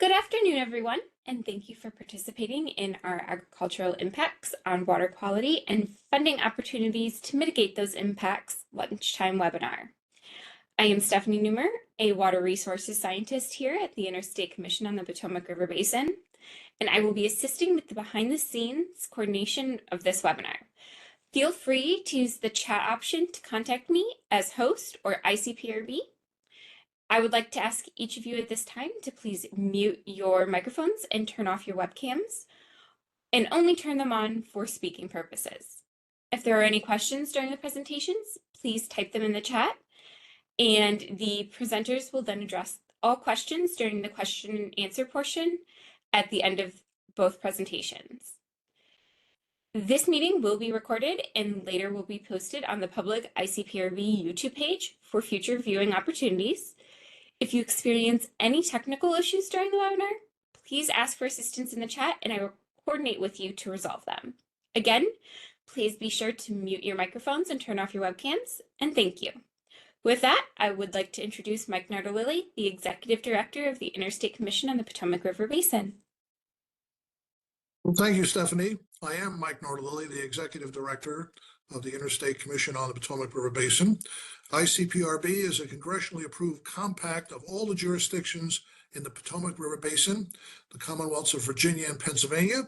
Good afternoon, everyone, and thank you for participating in our Agricultural Impacts on Water Quality and Funding Opportunities to Mitigate Those Impacts lunchtime webinar. I am Stephanie Newmer, a water resources scientist here at the Interstate Commission on the Potomac River Basin, and I will be assisting with the behind-the-scenes coordination of this webinar. Feel free to use the chat option to contact me as host or ICPRB. I would like to ask each of you at this time to please mute your microphones and turn off your webcams, and only turn them on for speaking purposes. If there are any questions during the presentations, please type them in the chat, and the presenters will then address all questions during the question and answer portion at the end of both presentations. This meeting will be recorded and later will be posted on the public ICPRB YouTube page for future viewing opportunities. If you experience any technical issues during the webinar, please ask for assistance in the chat and I will coordinate with you to resolve them. Again, please be sure to mute your microphones and turn off your webcams, and thank you. With that, I would like to introduce Mike Nardelili, the Executive Director of the Interstate Commission on the Potomac River Basin. Well, thank you, Stephanie. I am Mike Nardelili, the Executive Director of the Interstate Commission on the Potomac River Basin. ICPRB is a congressionally approved compact of all the jurisdictions in the Potomac River Basin, the Commonwealths of Virginia and Pennsylvania,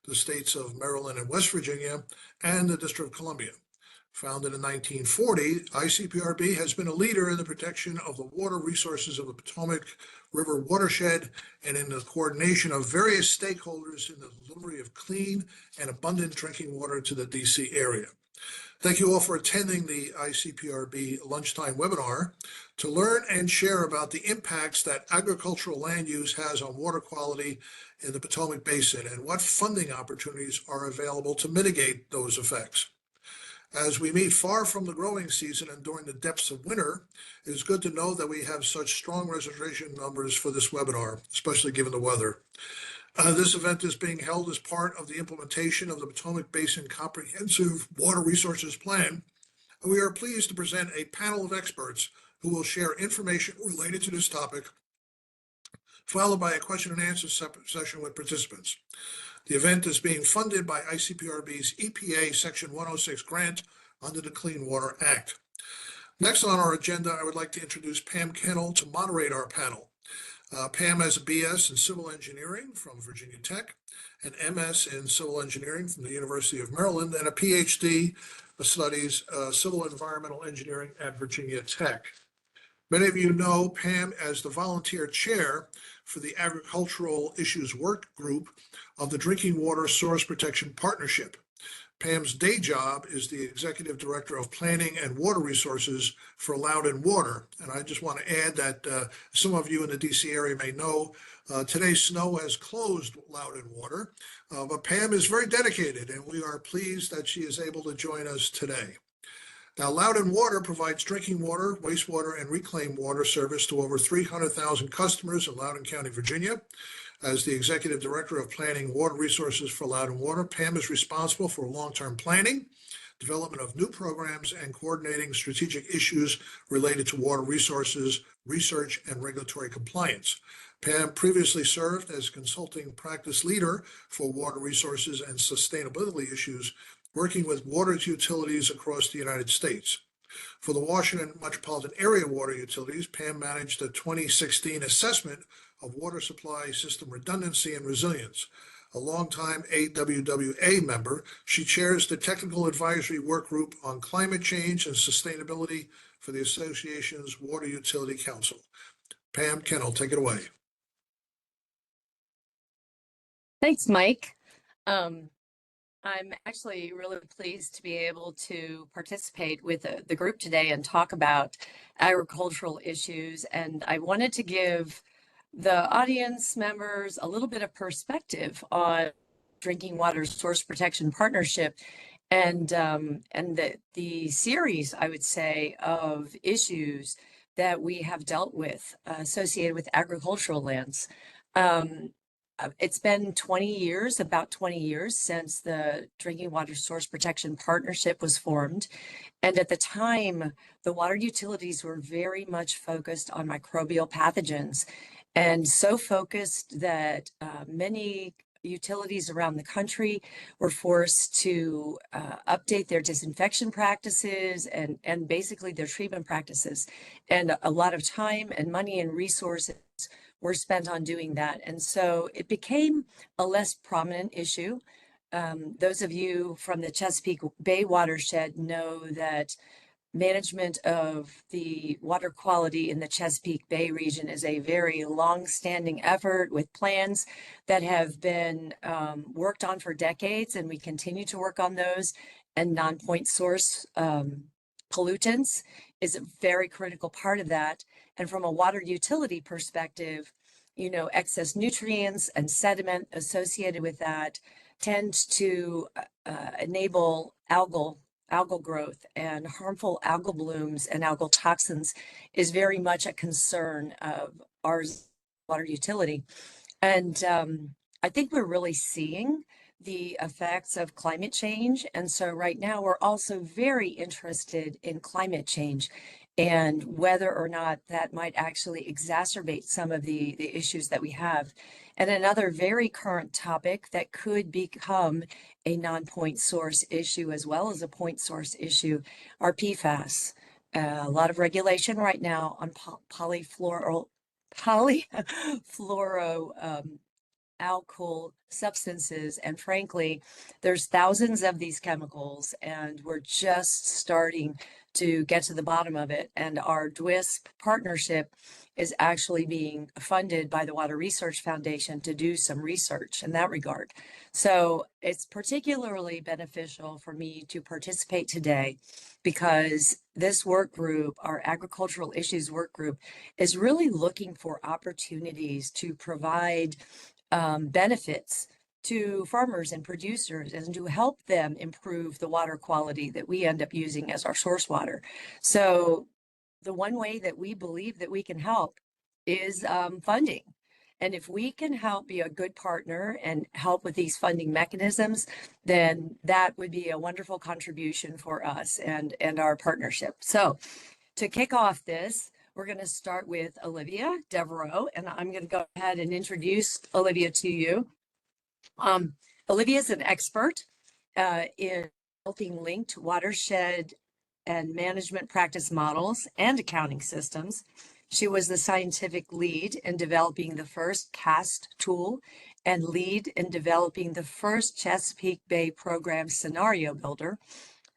the states of Maryland and West Virginia, and the District of Columbia. Founded in 1940, ICPRB has been a leader in the protection of the water resources of the Potomac River watershed and in the coordination of various stakeholders in the delivery of clean and abundant drinking water to the DC area. Thank you all for attending the ICPRB lunchtime webinar to learn and share about the impacts that agricultural land use has on water quality in the Potomac Basin and what funding opportunities are available to mitigate those effects. As we meet far from the growing season and during the depths of winter, it is good to know that we have such strong registration numbers for this webinar, especially given the weather. This event is being held as part of the implementation of the Potomac Basin Comprehensive Water Resources Plan, and we are pleased to present a panel of experts who will share information related to this topic, followed by a question and answer session with participants. The event is being funded by ICPRB's EPA Section 106 grant under the Clean Water Act. Next on our agenda, I would like to introduce Pam Kennel to moderate our panel. Pam has a BS in Civil Engineering from Virginia Tech, an MS in Civil Engineering from the University of Maryland, and a PhD studies Civil Environmental Engineering at Virginia Tech. Many of you know Pam as the volunteer chair for the Agricultural Issues Work Group of the Drinking Water Source Protection Partnership. Pam's day job is the Executive Director of Planning and Water Resources for Loudoun Water. And I just want to add that some of you in the DC area may know today's snow has closed Loudoun Water, but Pam is very dedicated and we are pleased that she is able to join us today. Now, Loudoun Water provides drinking water, wastewater, and reclaimed water service to over 300,000 customers in Loudoun County, Virginia. As the Executive Director of Planning Water Resources for Loudoun Water, Pam is responsible for long-term planning, development of new programs, and coordinating strategic issues related to water resources, research, and regulatory compliance. Pam previously served as consulting practice leader for water resources and sustainability issues, working with water utilities across the United States. For the Washington Metropolitan Area Water Utilities, Pam managed the 2016 assessment of water supply system redundancy and resilience. A longtime AWWA member, she chairs the Technical Advisory Work Group on Climate Change and Sustainability for the Association's Water Utility Council. Pam Kennel, take it away. Thanks, Mike. I'm actually really pleased to be able to participate with the group today and talk about agricultural issues. And I wanted to give the audience members a little bit of perspective on Drinking Water Source Protection Partnership and the series, I would say, of issues that we have dealt with associated with agricultural lands. It's been 20 years, about 20 years since the Drinking Water Source Protection Partnership was formed. And at the time, the water utilities were very much focused on microbial pathogens. and so focused that many utilities around the country were forced to update their disinfection practices and basically their treatment practices. And a lot of time and money and resources were spent on doing that. And so it became a less prominent issue. Those of you from the Chesapeake Bay watershed know that management of the water quality in the Chesapeake Bay region is a very long-standing effort with plans that have been worked on for decades, and we continue to work on those. And non-point source pollutants is a very critical part of that. And from a water utility perspective, you know, excess nutrients and sediment associated with that tends to enable algal growth, and harmful algal blooms and algal toxins is very much a concern of our water utility. And I think we're really seeing the effects of climate change. And so right now we're also very interested in climate change and whether or not that might actually exacerbate some of the issues that we have. And another very current topic that could become a non-point source issue as well as a point source issue are PFAS. A lot of regulation right now on polyfluoro alkyl substances. And frankly, there's thousands of these chemicals, and we're just starting to get to the bottom of it. And our DWISP partnership is actually being funded by the Water Research Foundation to do some research in that regard. So it's particularly beneficial for me to participate today because this work group, our agricultural issues work group, is really looking for opportunities to provide benefits to farmers and producers and to help them improve the water quality that we end up using as our source water. So the one way that we believe that we can help is funding. And if we can help be a good partner and help with these funding mechanisms, then that would be a wonderful contribution for us and our partnership. So to kick off this, we're going to start with Olivia Devereux, and I'm going to go ahead and introduce Olivia to you. Olivia is an expert in developing linked watershed and management practice models and accounting systems. She was the scientific lead in developing the first CAST tool and lead in developing the first Chesapeake Bay program scenario builder,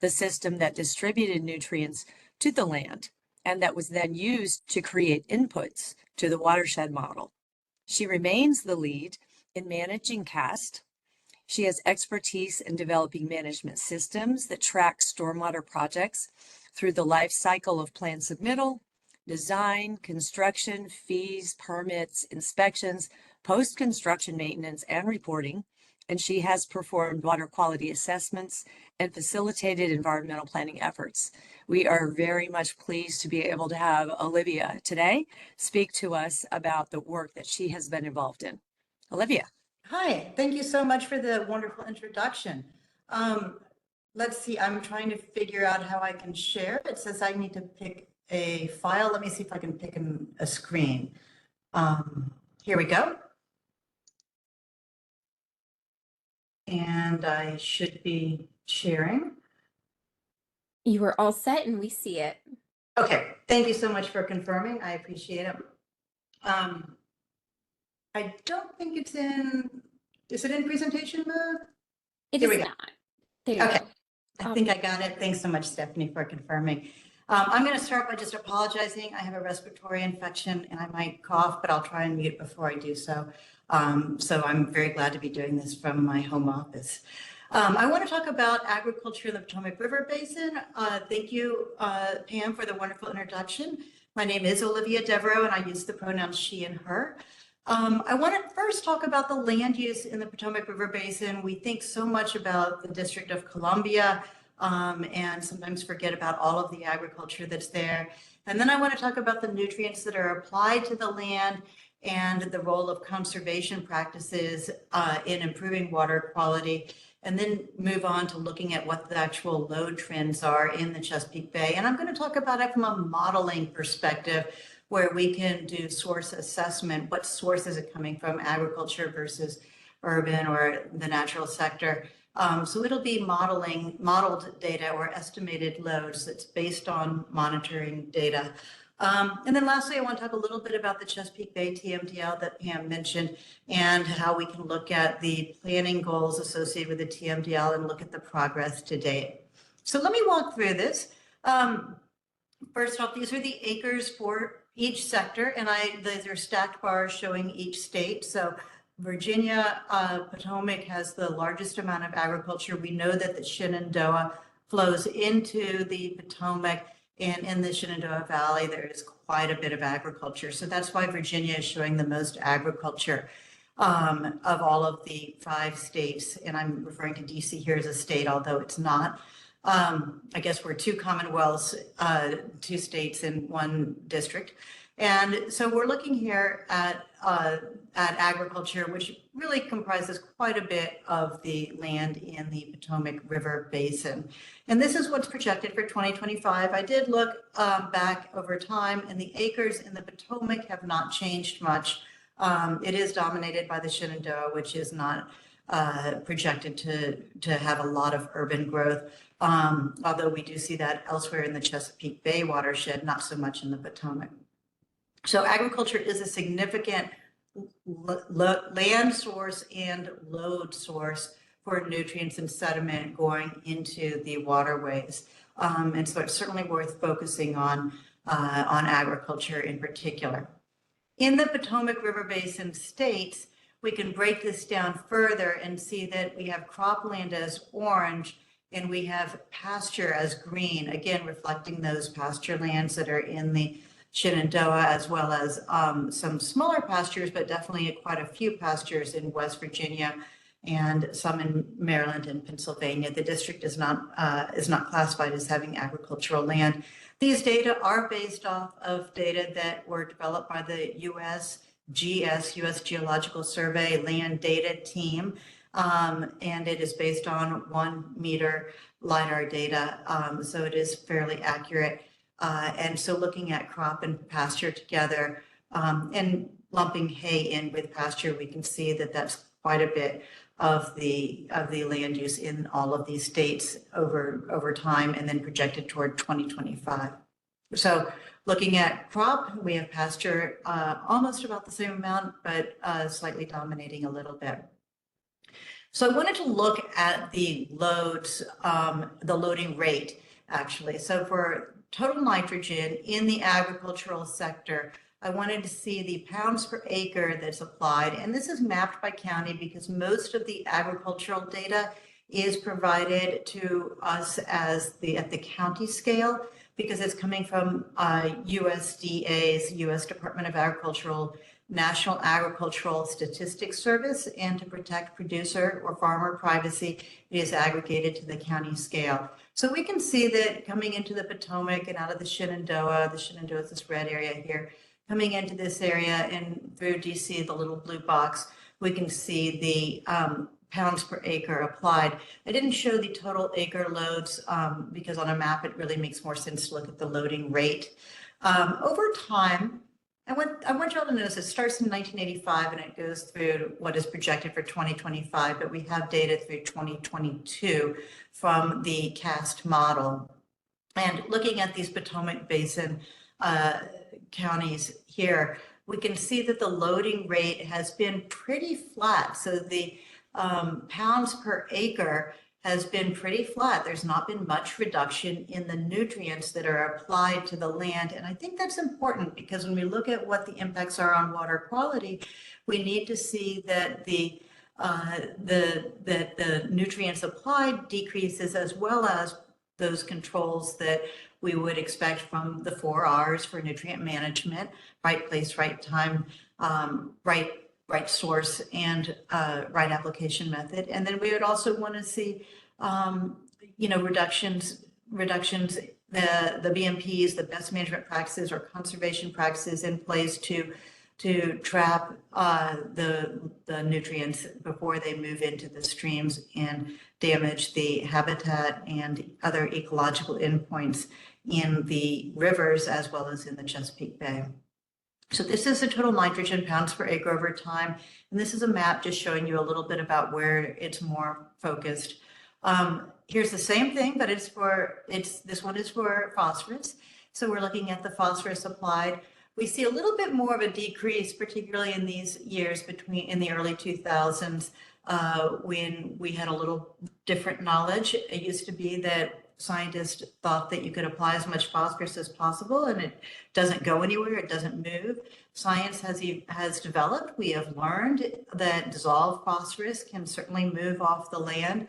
the system that distributed nutrients to the land and that was then used to create inputs to the watershed model. She remains the lead in managing CAST. She has expertise in developing management systems that track stormwater projects through the life cycle of plan submittal, design, construction, fees, permits, inspections, post-construction maintenance, and reporting. And she has performed water quality assessments and facilitated environmental planning efforts. We are very much pleased to be able to have Olivia today speak to us about the work that she has been involved in. Olivia. Hi, thank you so much for the wonderful introduction. Let's see, I'm trying to figure out how I can share. It says I need to pick a file. Let me see if I can pick a screen. Here we go. And I should be sharing. You are all set and we see it. Okay, thank you so much for confirming. I appreciate it. I don't think it's is it in presentation mode? It Here is we go. not. There you Okay. go. I think I got it. Thanks so much, Stephanie, for confirming. I'm going to start by just apologizing. I have a respiratory infection and I might cough, but I'll try and mute before I do so. So I'm very glad to be doing this from my home office. I want to talk about agriculture in the Potomac River Basin. Thank you, Pam, for the wonderful introduction. My name is Olivia Devereux and I use the pronouns she and her. I want to first talk about the land use in the Potomac River Basin. We think so much about the District of Columbia and sometimes forget about all of the agriculture that's there. And then I want to talk about the nutrients that are applied to the land and the role of conservation practices in improving water quality, and then move on to looking at what the actual load trends are in the Chesapeake Bay. And I'm going to talk about it from a modeling perspective where we can do source assessment. What source is it coming from, agriculture versus urban or the natural sector? So it'll be modeled data or estimated loads that's based on monitoring data. And then lastly, I want to talk a little bit about the Chesapeake Bay TMDL that Pam mentioned and how we can look at the planning goals associated with the TMDL and look at the progress to date. So let me walk through this. First off, these are the acres for each sector, and these are stacked bars showing each state. So Virginia, Potomac has the largest amount of agriculture. We know that the Shenandoah flows into the Potomac, and in the Shenandoah Valley, there is quite a bit of agriculture. So that's why Virginia is showing the most agriculture of all of the 5 states. And I'm referring to DC here as a state, although it's not. I guess we're 2 commonwealths, 2 states in 1 district. And so we're looking here at agriculture, which really comprises quite a bit of the land in the Potomac River Basin. And this is what's projected for 2025. I did look back over time, and the acres in the Potomac have not changed much. It is dominated by the Shenandoah, which is not projected to have a lot of urban growth, although we do see that elsewhere in the Chesapeake Bay watershed, not so much in the Potomac. So agriculture is a significant land source and load source for nutrients and sediment going into the waterways. And so it's certainly worth focusing on agriculture in particular. In the Potomac River Basin states, we can break this down further and see that we have cropland as orange and we have pasture as green, again, reflecting those pasture lands that are in the Shenandoah, as well as some smaller pastures, but definitely quite a few pastures in West Virginia and some in Maryland and Pennsylvania. The district is not classified as having agricultural land. These data are based off of data that were developed by the U.S. Geological Survey land data team, and it is based on 1 meter LiDAR data, so it is fairly accurate. And so looking at crop and pasture together and lumping hay in with pasture, we can see that that's quite a bit of the land use in all of these states over time and then projected toward 2025. So looking at crop, we have pasture almost about the same amount, but slightly dominating a little bit. So I wanted to look at the loads, the loading rate, actually. So for total nitrogen in the agricultural sector, I wanted to see the pounds per acre that's applied. And this is mapped by county because most of the agricultural data is provided to us as at the county scale, because it's coming from USDA's, U.S. Department of Agricultural, National Agricultural Statistics Service, and to protect producer or farmer privacy, it is aggregated to the county scale. So we can see that coming into the Potomac and out of the Shenandoah is this red area here, coming into this area and through DC, the little blue box, we can see the pounds per acre applied. I didn't show the total acre loads because on a map, it really makes more sense to look at the loading rate. Over time, I want y'all to notice it starts in 1985 and it goes through what is projected for 2025, but we have data through 2022 from the CAST model. And looking at these Potomac Basin counties here, we can see that the loading rate has been pretty flat. So the pounds per acre has been pretty flat. There's not been much reduction in the nutrients that are applied to the land. And I think that's important because when we look at what the impacts are on water quality, we need to see that the nutrients applied decreases, as well as those controls that we would expect from the 4 R's for nutrient management: right place, right time, right source, and right application method. And then we would also want to see, reductions, the BMPs, the best management practices or conservation practices in place to trap the nutrients before they move into the streams and damage the habitat and other ecological endpoints in the rivers as well as in the Chesapeake Bay. So this is the total nitrogen pounds per acre over time. And this is a map just showing you a little bit about where it's more focused. Here's the same thing, but this one is for phosphorus. So we're looking at the phosphorus applied. We see a little bit more of a decrease, particularly in these years in the early 2000s, when we had a little different knowledge. It used to be that scientists thought that you could apply as much phosphorus as possible and it doesn't go anywhere, it doesn't move. Science has developed. We have learned that dissolved phosphorus can certainly move off the land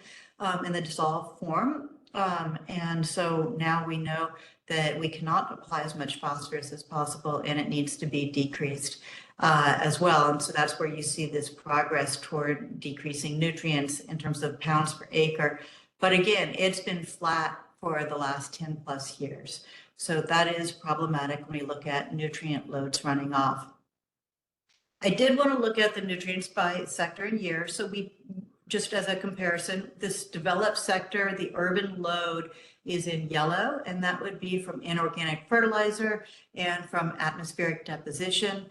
in the dissolved form. And so now we know that we cannot apply as much phosphorus as possible and it needs to be decreased as well. And so that's where you see this progress toward decreasing nutrients in terms of pounds per acre. But again, it's been flat for the last 10 plus years. So that is problematic when we look at nutrient loads running off. I did want to look at the nutrients by sector and year. So just as a comparison, this developed sector, the urban load is in yellow, and that would be from inorganic fertilizer and from atmospheric deposition.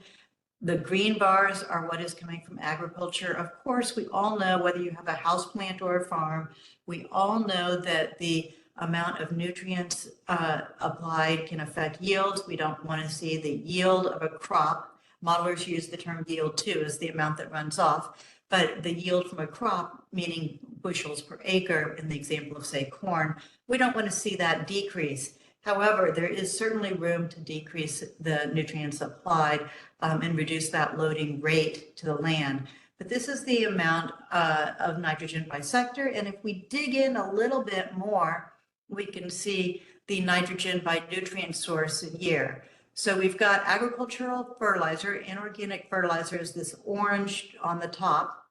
The green bars are what is coming from agriculture. Of course, we all know, whether you have a houseplant or a farm, we all know that the amount of nutrients applied can affect yields. We don't want to see the yield of a crop. Modelers use the term yield too, as the amount that runs off. But the yield from a crop, meaning bushels per acre in the example of, say, corn, we don't want to see that decrease. However, there is certainly room to decrease the nutrients applied and reduce that loading rate to the land. But this is the amount of nitrogen by sector. And if we dig in a little bit more, we can see the nitrogen by nutrient source and year. So we've got agricultural fertilizer, inorganic fertilizer is this orange on the top,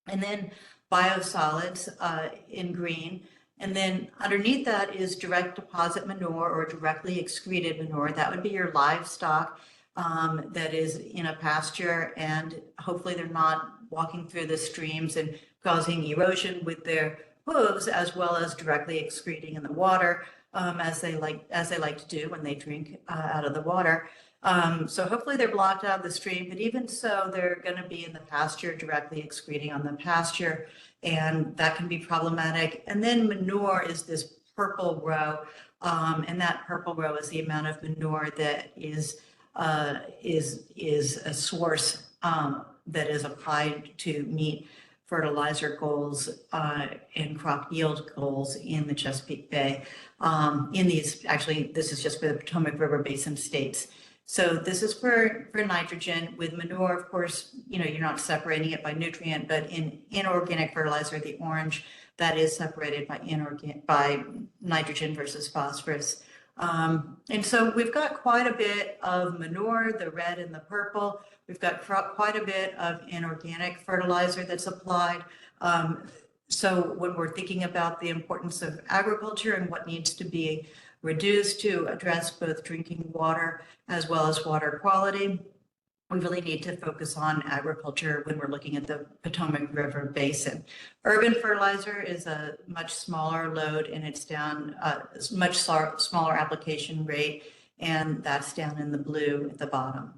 and then biosolids in green. And then underneath that is direct deposit manure or directly excreted manure. That would be your livestock that is in a pasture, and hopefully they're not walking through the streams and causing erosion with their hooves, as well as directly excreting in the water, as they like to do when they drink out of the water. So hopefully they're blocked out of the stream, but even so, they're going to be in the pasture, directly excreting on the pasture, and that can be problematic. And then manure is this purple row, and that purple row is the amount of manure that is a source that is applied to meet fertilizer goals and crop yield goals in the Chesapeake Bay. This is just for the Potomac River Basin states. So this is for nitrogen. With manure, of course, you're not separating it by nutrient, but in inorganic fertilizer, the orange, that is separated by nitrogen versus phosphorus. And so we've got quite a bit of manure, the red and the purple. We've got quite a bit of inorganic fertilizer that's applied. So when we're thinking about the importance of agriculture and what needs to be reduced to address both drinking water as well as water quality, we really need to focus on agriculture when we're looking at the Potomac River Basin. Urban fertilizer is a much smaller load, and it's down much smaller application rate, and that's down in the blue at the bottom.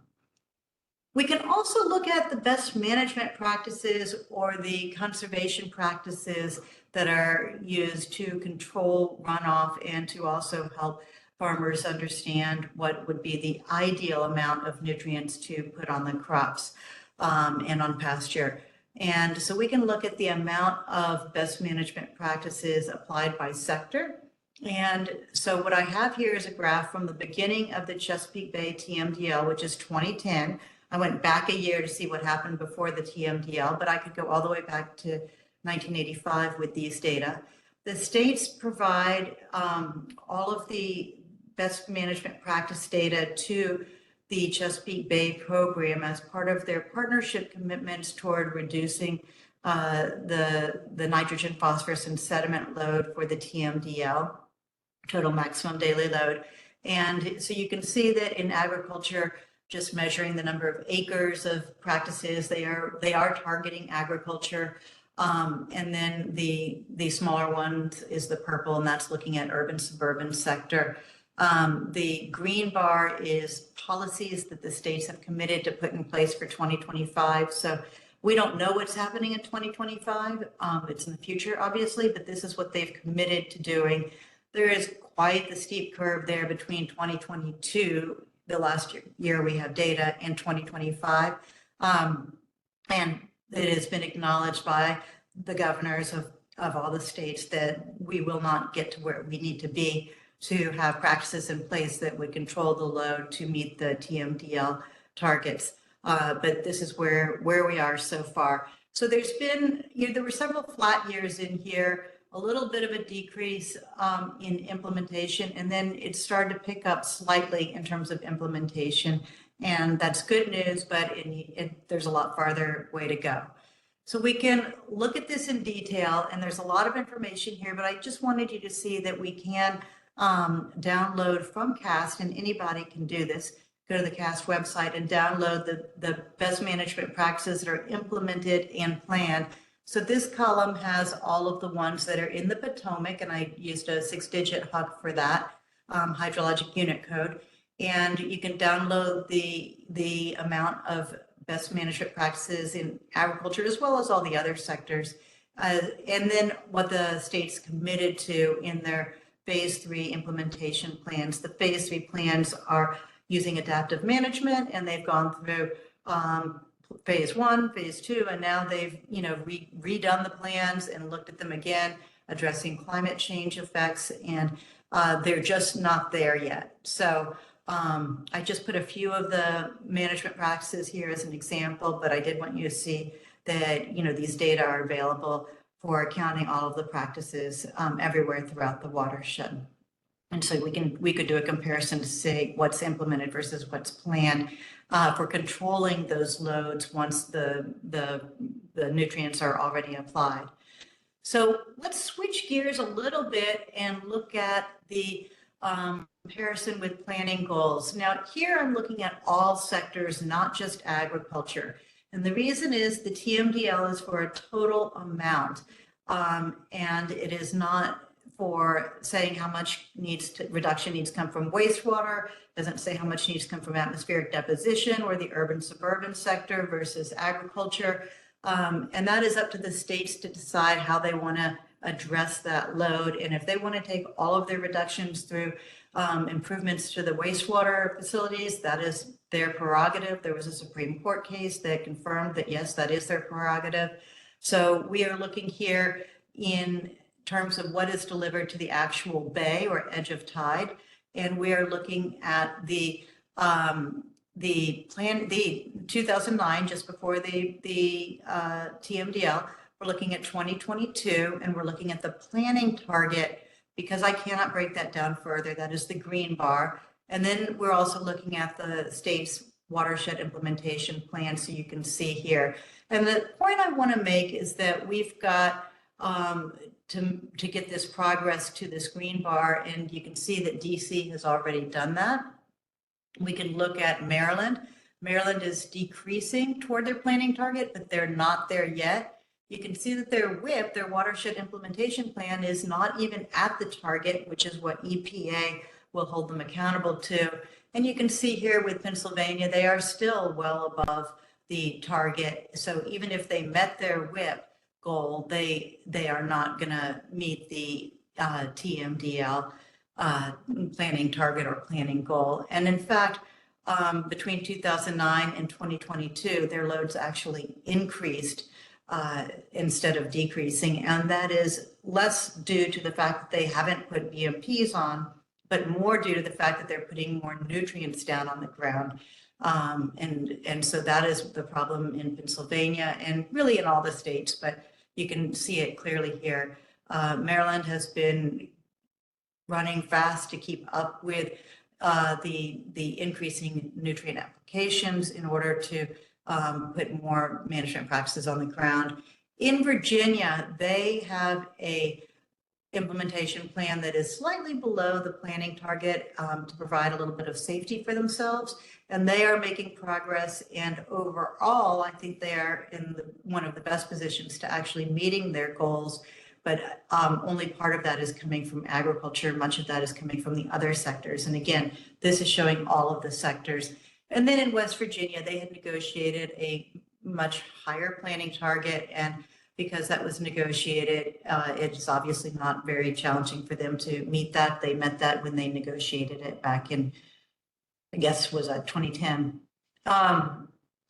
We can also look at the best management practices or the conservation practices that are used to control runoff and to also help farmers understand what would be the ideal amount of nutrients to put on the crops and on pasture. And so we can look at the amount of best management practices applied by sector. And so what I have here is a graph from the beginning of the Chesapeake Bay TMDL, which is 2010. I went back a year to see what happened before the TMDL, but I could go all the way back to 1985 with these data. The states provide all of the best management practice data to the Chesapeake Bay program as part of their partnership commitments toward reducing the nitrogen, phosphorus, and sediment load for the TMDL, total maximum daily load. And so you can see that in agriculture, just measuring the number of acres of practices, they are targeting agriculture. And then the smaller one is the purple, and that's looking at urban suburban sector. The green bar is policies that the states have committed to put in place for 2025. So we don't know what's happening in 2025. It's in the future, obviously, but this is what they've committed to doing. There is quite the steep curve there between 2022, the last year we have data, and 2025. And it has been acknowledged by the governors of all the states that we will not get to where we need to be to have practices in place that would control the load to meet the TMDL targets. But this is where we are so far. So there's been, there were several flat years in here, a little bit of a decrease in implementation, and then it started to pick up slightly in terms of implementation. And that's good news, but there's a lot farther way to go. So we can look at this in detail, and there's a lot of information here, but I just wanted you to see that we can download from CAST, and anybody can do this. Go to the CAST website and download the best management practices that are implemented and planned. So this column has all of the ones that are in the Potomac, and I used a 6-digit HUC for that, hydrologic unit code. And you can download the amount of best management practices in agriculture, as well as all the other sectors. And then what the state's committed to in their phase 3 implementation plans. The phase 3 plans are using adaptive management, and they've gone through phase 1, phase 2, and now they've redone the plans and looked at them again, addressing climate change effects, and they're just not there yet. So I just put a few of the management practices here as an example, but I did want you to see that these data are available for accounting all of the practices everywhere throughout the watershed. And so we could do a comparison to say what's implemented versus what's planned for controlling those loads once the nutrients are already applied. So let's switch gears a little bit and look at the comparison with planning goals. Now here I'm looking at all sectors, not just agriculture. And the reason is the TMDL is for a total amount, and it is not for saying how much reduction needs to come from wastewater, doesn't say how much needs to come from atmospheric deposition or the urban suburban sector versus agriculture. And that is up to the states to decide how they want to address that load. And if they want to take all of their reductions through improvements to the wastewater facilities, that is their prerogative. There was a Supreme Court case that confirmed that, yes, that is their prerogative. So we are looking here in terms of what is delivered to the actual bay or edge of tide. And we are looking at the 2009, just before the TMDL, we're looking at 2022, and we're looking at the planning target, because I cannot break that down further. That is the green bar. And then we're also looking at the state's watershed implementation plan, so you can see here. And the point I want to make is that we've got to get this progress to this green bar, and you can see that DC has already done that. We can look at Maryland. Maryland is decreasing toward their planning target, but they're not there yet. You can see that their WIP, their watershed implementation plan, is not even at the target, which is what EPA will hold them accountable to. And you can see here with Pennsylvania, they are still well above the target. So even if they met their WIP goal, they are not going to meet the TMDL planning target or planning goal. And in fact, between 2009 and 2022, their loads actually increased instead of decreasing. And that is less due to the fact that they haven't put BMPs on, but more due to the fact that they're putting more nutrients down on the ground. And so that is the problem in Pennsylvania and really in all the states, but you can see it clearly here. Maryland has been running fast to keep up with the increasing nutrient applications in order to put more management practices on the ground. In Virginia, they have a implementation plan that is slightly below the planning target to provide a little bit of safety for themselves. And they are making progress. And overall, I think they are in one of the best positions to actually meeting their goals. but only part of that is coming from agriculture. Much of that is coming from the other sectors. And again, this is showing all of the sectors. And then in West Virginia, they had negotiated a much higher planning target. And because that was negotiated, it's obviously not very challenging for them to meet that. They met that when they negotiated it back in, I guess, was 2010.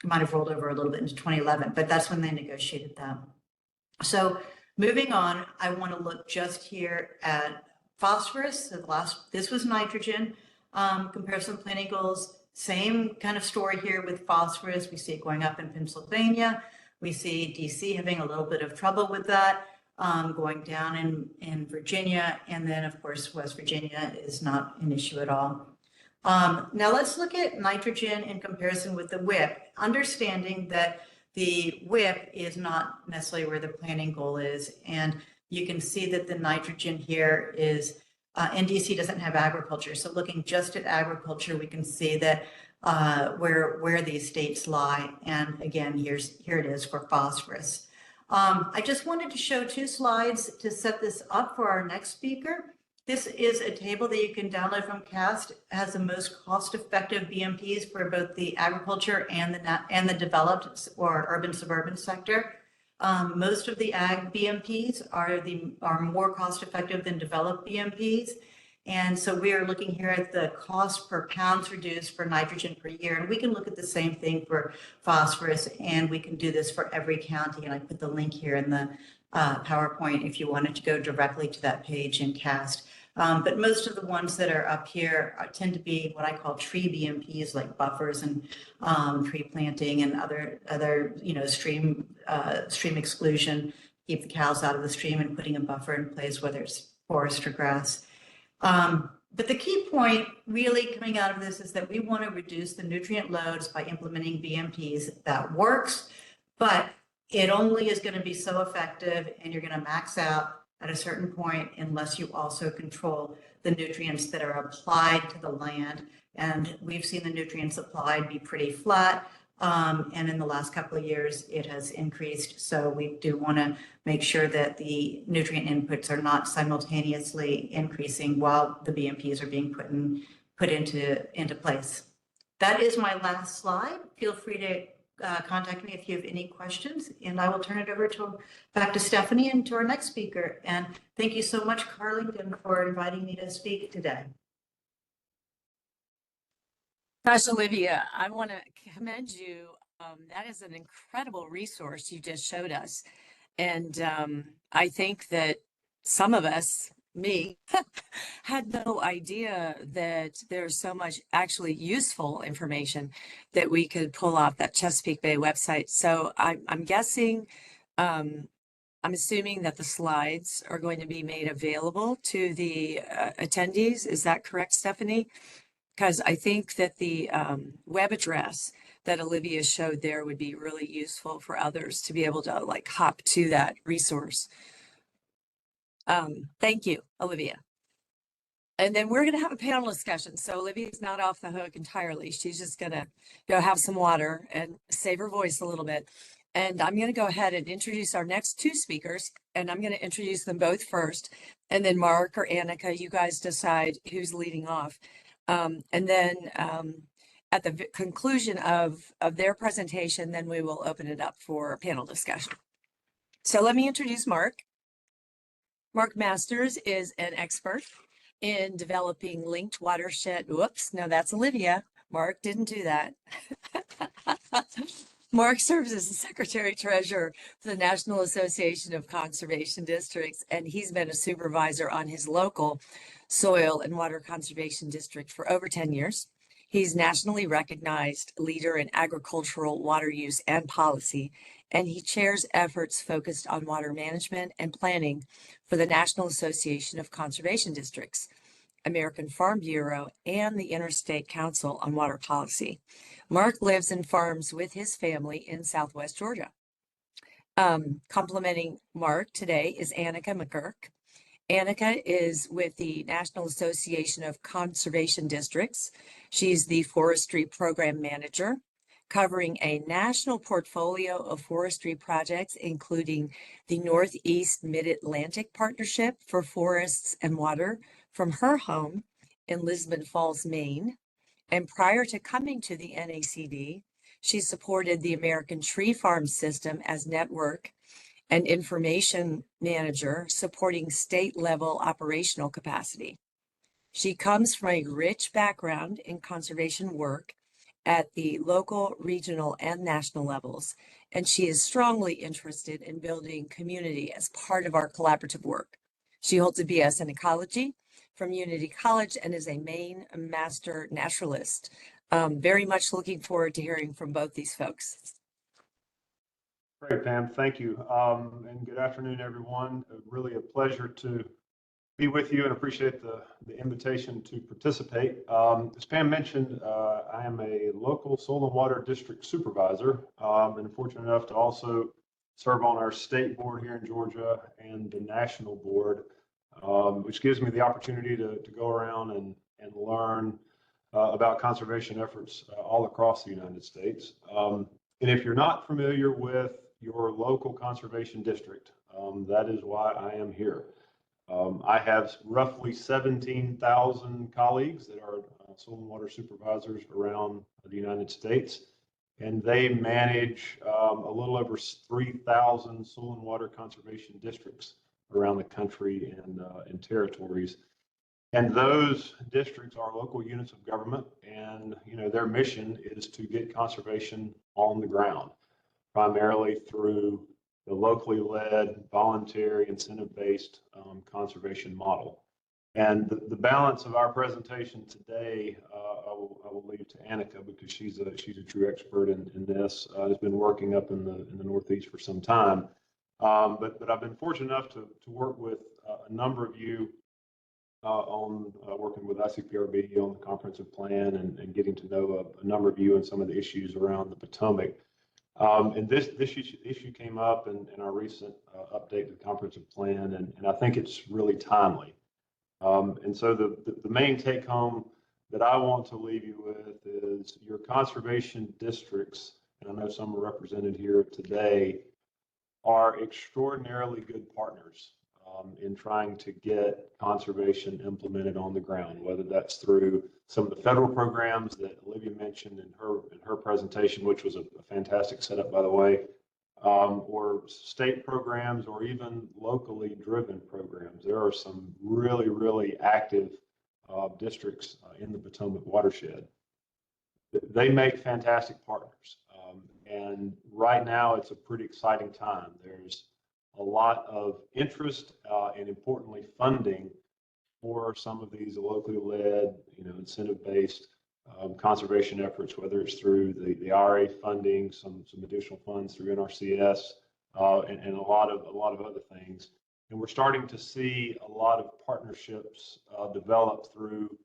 Might have rolled over a little bit into 2011, but that's when they negotiated that. So moving on, I want to look just here at phosphorus. So this was nitrogen. Comparison planning goals, same kind of story here with phosphorus. We see it going up in Pennsylvania. We see DC having a little bit of trouble with that, going down in Virginia. And then, of course, West Virginia is not an issue at all. Now let's look at nitrogen in comparison with the WIP, understanding that the WIP is not necessarily where the planning goal is. And you can see that the nitrogen here is, NDC doesn't have agriculture. So looking just at agriculture, we can see that where these states lie. And again, here it is for phosphorus. I just wanted to show 2 slides to set this up for our next speaker. This is a table that you can download from CAST. It has the most cost-effective BMPs for both the agriculture and the developed or urban suburban sector. Most of the ag BMPs are more cost-effective than developed BMPs. And so we are looking here at the cost per pounds reduced for nitrogen per year. And we can look at the same thing for phosphorus, and we can do this for every county. And I put the link here in the PowerPoint if you wanted to go directly to that page in CAST. But most of the ones that are up here tend to be what I call tree BMPs, like buffers and tree planting and other stream exclusion, keep the cows out of the stream and putting a buffer in place, whether it's forest or grass. But the key point really coming out of this is that we want to reduce the nutrient loads by implementing BMPs. That works, but it only is going to be so effective, and you're going to max out at a certain point unless you also control the nutrients that are applied to the land. And we've seen the nutrients applied be pretty flat. And in the last couple of years, it has increased. So we do want to make sure that the nutrient inputs are not simultaneously increasing while the BMPs are being put into place. That is my last slide. Feel free to contact me if you have any questions, and I will turn it over back to Stephanie and to our next speaker. And thank you so much, Carlington, for inviting me to speak today. Gosh, Olivia, I want to commend you. That is an incredible resource you just showed us. And I think that some of us, me, had no idea that there's so much actually useful information that we could pull off that Chesapeake Bay website. So I'm guessing, I'm assuming that the slides are going to be made available to the attendees. Is that correct, Stephanie? Because I think that the web address that Olivia showed there would be really useful for others to be able to like hop to that resource. Thank you, Olivia. And then we're going to have a panel discussion. So Olivia's not off the hook entirely. She's just going to go have some water and save her voice a little bit. And I'm going to go ahead and introduce our next 2 speakers. And I'm going to introduce them both first. And then Mark or Annika, you guys decide who's leading off. And then at the conclusion of their presentation, then we will open it up for a panel discussion. So let me introduce Mark. Mark Masters is an expert in developing linked watershed. Whoops, no, that's Olivia. Mark didn't do that. Mark serves as the Secretary Treasurer for the National Association of Conservation Districts, and he's been a supervisor on his local soil and water conservation district for over 10 years. He's nationally recognized leader in agricultural water use and policy, and he chairs efforts focused on water management and planning for the National Association of Conservation Districts, American Farm Bureau, and the Interstate Council on Water Policy. Mark lives and farms with his family in Southwest Georgia. Complementing Mark today is Annika McGurk. Annika is with the National Association of Conservation Districts. She's the Forestry Program Manager. covering a national portfolio of forestry projects, including the Northeast Mid-Atlantic Partnership for Forests and Water from her home in Lisbon Falls, Maine. And prior to coming to the NACD, she supported the American Tree Farm System as network and information manager, supporting state-level operational capacity. She comes from a rich background in conservation work at the local, regional, and national levels, and she is strongly interested in building community as part of our collaborative work. She holds a BS in ecology from Unity College and is a Maine master naturalist. Very much looking forward to hearing from both these folks. Great, Pam. Thank you. And good afternoon, everyone. Really a pleasure to be with you and appreciate the invitation to participate. As Pam mentioned, I am a local soil and water district supervisor and fortunate enough to also serve on our state board here in Georgia and the national board, which gives me the opportunity to go around and learn about conservation efforts all across the United States. And if you're not familiar with your local conservation district, that is why I am here. I have roughly 17,000 colleagues that are soil and water supervisors around the United States, and they manage a little over 3,000 soil and water conservation districts around the country and territories. And those districts are local units of government, and their mission is to get conservation on the ground, primarily through the locally led, voluntary, incentive-based conservation model. And the balance of our presentation today, I will leave to Annika because she's a true expert in this. Has been working up in the Northeast for some time, but I've been fortunate enough to work with a number of you on working with ICPRB on the comprehensive plan and getting to know a number of you and some of the issues around the Potomac. And this issue came up in our recent update to the comprehensive plan, and I think it's really timely. And so the main take home that I want to leave you with is your conservation districts, and I know some are represented here today, are extraordinarily good partners in trying to get conservation implemented on the ground, whether that's through some of the federal programs that Olivia mentioned in her presentation, which was a fantastic setup, by the way, or state programs, or even locally driven programs. There are some really, really active districts in the Potomac watershed. They make fantastic partners. And right now, it's a pretty exciting time. There's a lot of interest and importantly funding for some of these locally led, incentive-based conservation efforts, whether it's through the IRA funding, some additional funds through NRCS, and a lot of other things. And we're starting to see a lot of partnerships develop through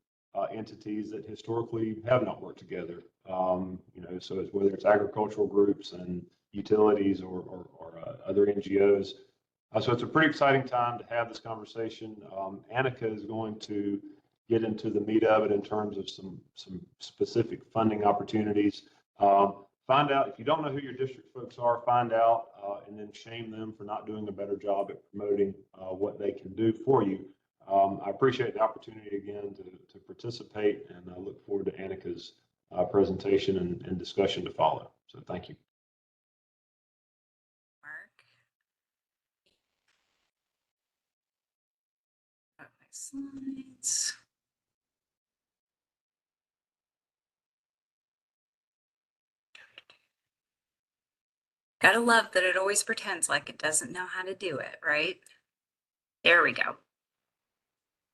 entities that historically have not worked together. So whether it's agricultural groups and utilities or other NGOs. So it's a pretty exciting time to have this conversation. Annika is going to get into the meat of it in terms of some specific funding opportunities. Find out, if you don't know who your district folks are, find out and then shame them for not doing a better job at promoting what they can do for you. I appreciate the opportunity again to participate, and I look forward to Annika's presentation and discussion to follow. So thank you. Slides. Gotta love that it always pretends like it doesn't know how to do it, right? There we go.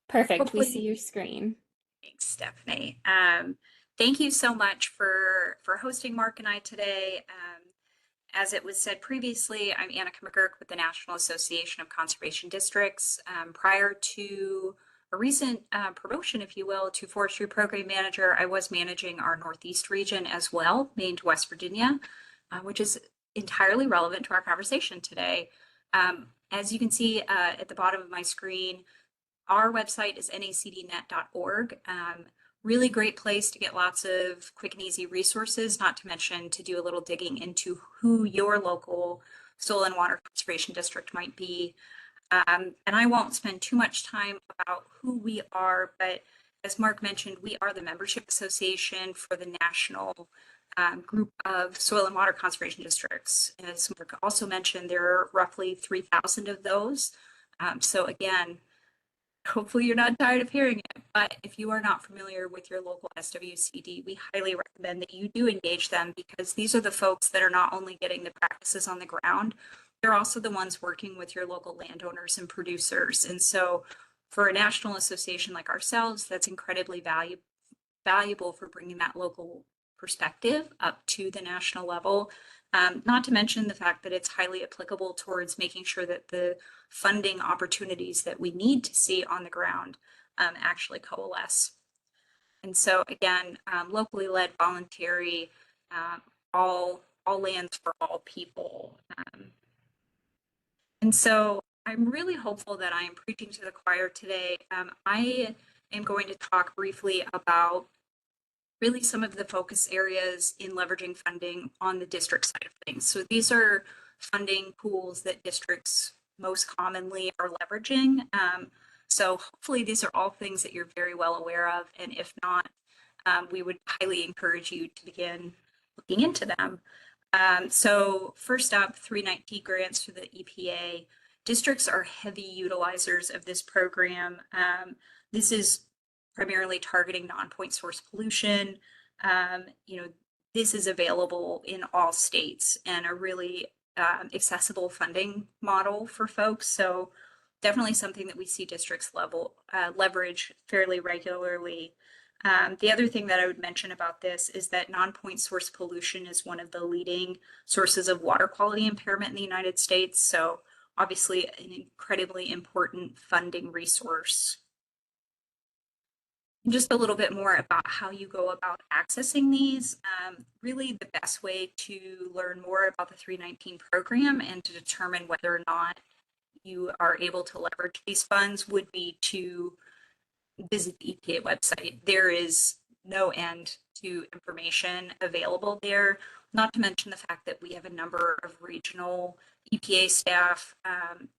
Perfect. Hopefully. We see your screen. Thanks, Stephanie. Thank you so much for hosting Mark and I today. As it was said previously, I'm Annika McGurk with the National Association of Conservation Districts. Prior to a recent promotion, if you will, to Forestry Program Manager, I was managing our Northeast region as well, Maine to West Virginia, which is entirely relevant to our conversation today. As you can see at the bottom of my screen, our website is nacdnet.org. Really great place to get lots of quick and easy resources, not to mention to do a little digging into who your local soil and water conservation district might be. And I won't spend too much time about who we are, but as Mark mentioned, we are the membership association for the national group of soil and water conservation districts. As Mark also mentioned, there are roughly 3,000 of those. So again, hopefully you're not tired of hearing it, but if you are not familiar with your local SWCD, we highly recommend that you do engage them, because these are the folks that are not only getting the practices on the ground, they're also the ones working with your local landowners and producers. And so for a national association like ourselves, that's incredibly valuable for bringing that local perspective up to the national level. Not to mention the fact that it's highly applicable towards making sure that the funding opportunities that we need to see on the ground actually coalesce. And so again, locally led, voluntary, all lands for all people. And so I'm really hopeful that I am preaching to the choir today. I am going to talk briefly about really some of the focus areas in leveraging funding on the district side of things. So these are funding pools that districts most commonly are leveraging. So hopefully these are all things that you're very well aware of. And if not, we would highly encourage you to begin looking into them. So first up, 319 grants through the EPA. Districts are heavy utilizers of this program. This is primarily targeting non-point source pollution. This is available in all states and a really accessible funding model for folks. So definitely something that we see districts leverage fairly regularly. The other thing that I would mention about this is that non-point source pollution is one of the leading sources of water quality impairment in the United States. So obviously an incredibly important funding resource. Just a little bit more about how you go about accessing these. Really the best way to learn more about the 319 program and to determine whether or not you are able to leverage these funds would be to visit the EPA website. There is no end to information available there, not to mention the fact that we have a number of regional EPA staff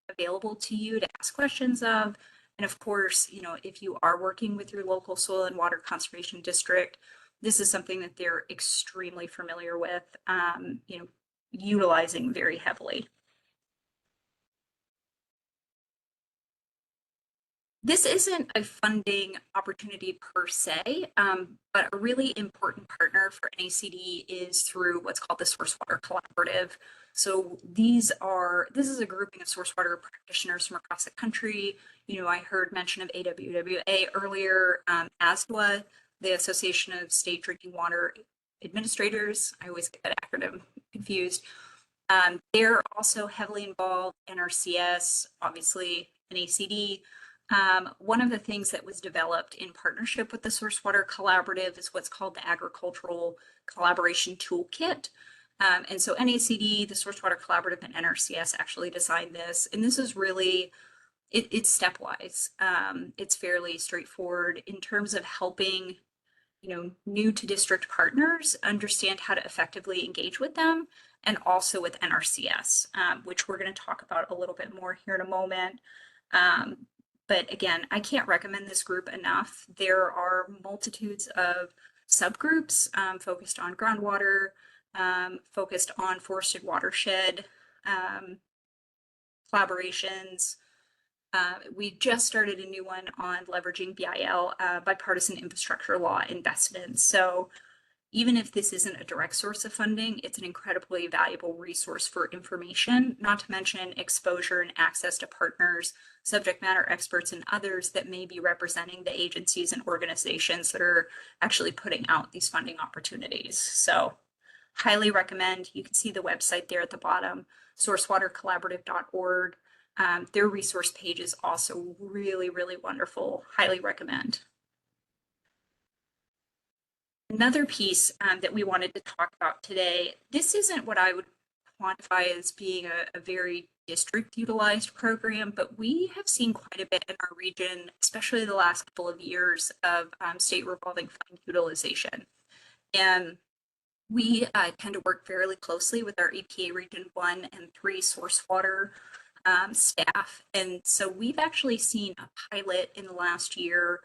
available to you to ask questions of. And of course, if you are working with your local soil and water conservation district, this is something that they're extremely familiar with, utilizing very heavily. This isn't a funding opportunity per se, but a really important partner for NACD is through what's called the Source Water Collaborative. So this is a grouping of source water practitioners from across the country. I heard mention of AWWA earlier, ASWA, the Association of State Drinking Water Administrators. I always get that acronym confused. They're also heavily involved, NRCS, obviously NACD. One of the things that was developed in partnership with the Source Water Collaborative is what's called the Agricultural Collaboration Toolkit. And so NACD, the Source Water Collaborative, and NRCS actually designed this. And this is really, it's stepwise. It's fairly straightforward in terms of helping, new to district partners understand how to effectively engage with them, and also with NRCS, which we're going to talk about a little bit more here in a moment. But again, I can't recommend this group enough. There are multitudes of subgroups focused on groundwater, focused on forested watershed collaborations. We just started a new one on leveraging BIL, bipartisan infrastructure law investments. So even if this isn't a direct source of funding, it's an incredibly valuable resource for information, not to mention exposure and access to partners, subject matter experts, and others that may be representing the agencies and organizations that are actually putting out these funding opportunities. So highly recommend. You can see the website there at the bottom, sourcewatercollaborative.org. Their resource page is also really, really wonderful. Highly recommend. Another piece that we wanted to talk about today, this isn't what I would quantify as being a very district utilized program, but we have seen quite a bit in our region, especially the last couple of years of state revolving fund utilization. And we tend to work fairly closely with our EPA Region 1 and 3 source water staff. And so we've actually seen a pilot in the last year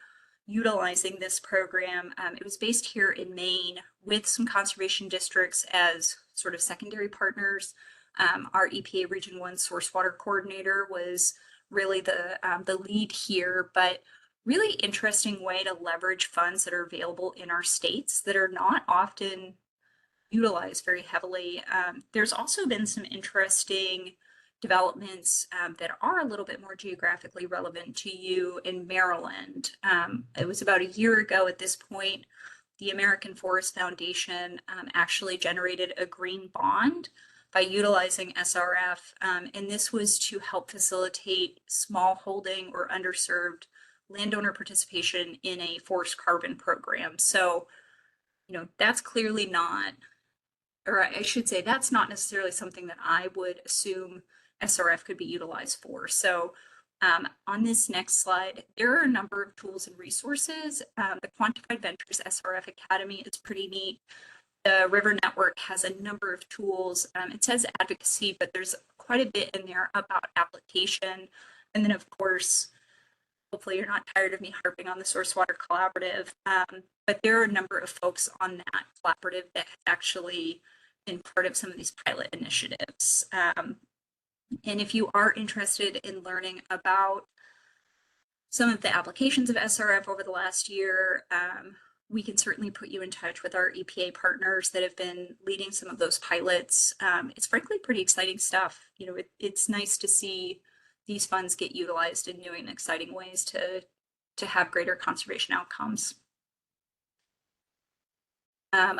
utilizing this program. It was based here in Maine with some conservation districts as sort of secondary partners. Our EPA Region 1 source water coordinator was really the lead here, but really interesting way to leverage funds that are available in our states that are not often utilized very heavily. There's also been some interesting developments that are a little bit more geographically relevant to you in Maryland. It was about a year ago at this point, the American Forest Foundation actually generated a green bond by utilizing SRF. And this was to help facilitate small holding or underserved landowner participation in a forest carbon program. So, you know, that's clearly not, or I should say, that's not necessarily something that I would assume SRF could be utilized for. So on this next slide, there are a number of tools and resources. The Quantified Ventures SRF Academy is pretty neat. The River Network has a number of tools. It says advocacy, but there's quite a bit in there about application. And then, of course, hopefully you're not tired of me harping on the Source Water Collaborative, but there are a number of folks on that collaborative that have actually been part of some of these pilot initiatives. And if you are interested in learning about some of the applications of SRF over the last year, we can certainly put you in touch with our EPA partners that have been leading some of those pilots. It's frankly pretty exciting stuff. You know, it's nice to see these funds get utilized in new and exciting ways to have greater conservation outcomes.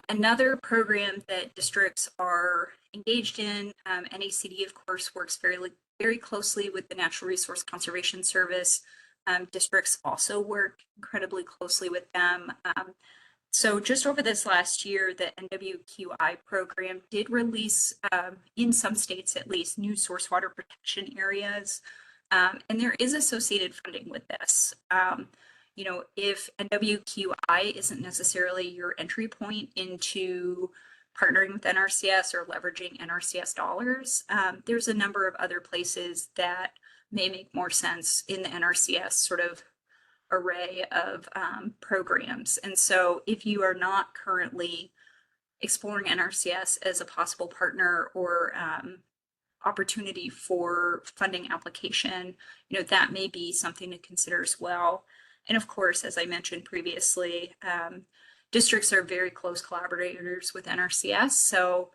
Another program that districts are engaged in, NACD, of course, works very closely with the Natural Resource Conservation Service. Districts also work incredibly closely with them. So just over this last year, the NWQI program did release, in some states at least, new source water protection areas. And there is associated funding with this. You know, if NWQI isn't necessarily your entry point into partnering with NRCS or leveraging NRCS dollars, there's a number of other places that may make more sense in the NRCS sort of array of programs. And so if you are not currently exploring NRCS as a possible partner or opportunity for funding application, you know, that may be something to consider as well. And of course, as I mentioned previously, districts are very close collaborators with NRCS. So,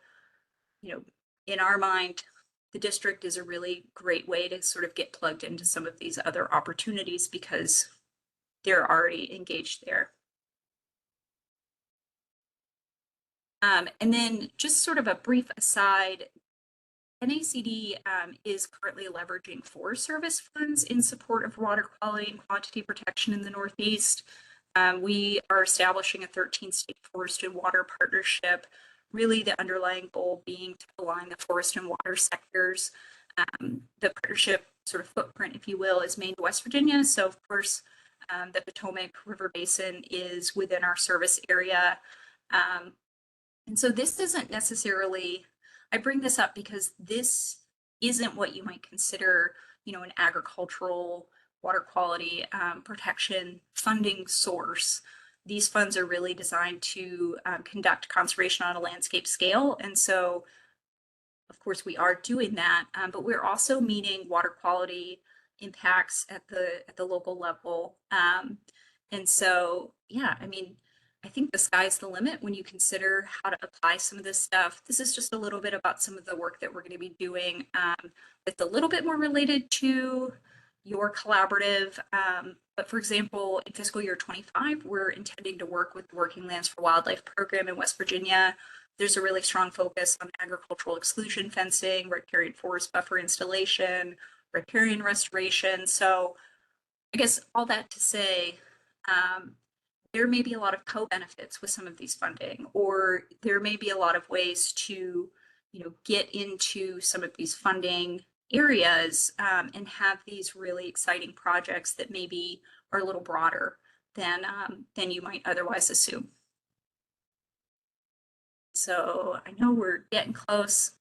you know, in our mind, the district is a really great way to sort of get plugged into some of these other opportunities because they're already engaged there. And then just sort of a brief aside, NACD is currently leveraging Forest Service funds in support of water quality and quantity protection in the Northeast. We are establishing a 13-state forest and water partnership, really the underlying goal being to align the forest and water sectors. The partnership sort of footprint, if you will, is Maine to West Virginia. So of course, the Potomac River Basin is within our service area. And so this isn't necessarily, I bring this up because this isn't what you might consider, you know, an agricultural water quality protection funding source. These funds are really designed to conduct conservation on a landscape scale. And so, of course, we are doing that, but we're also meeting water quality impacts at the local level. And so, yeah, I mean, I think the sky's the limit when you consider how to apply some of this stuff. This is just a little bit about some of the work that we're going to be doing that's a little bit more related to your collaborative. But for example, in fiscal year 25, we're intending to work with the Working Lands for Wildlife program in West Virginia. There's a really strong focus on agricultural exclusion fencing, riparian forest buffer installation, riparian restoration. So I guess all that to say, there may be a lot of co-benefits with some of these funding, or there may be a lot of ways to get into some of these funding areas and have these really exciting projects that maybe are a little broader than you might otherwise assume. So I know we're getting close.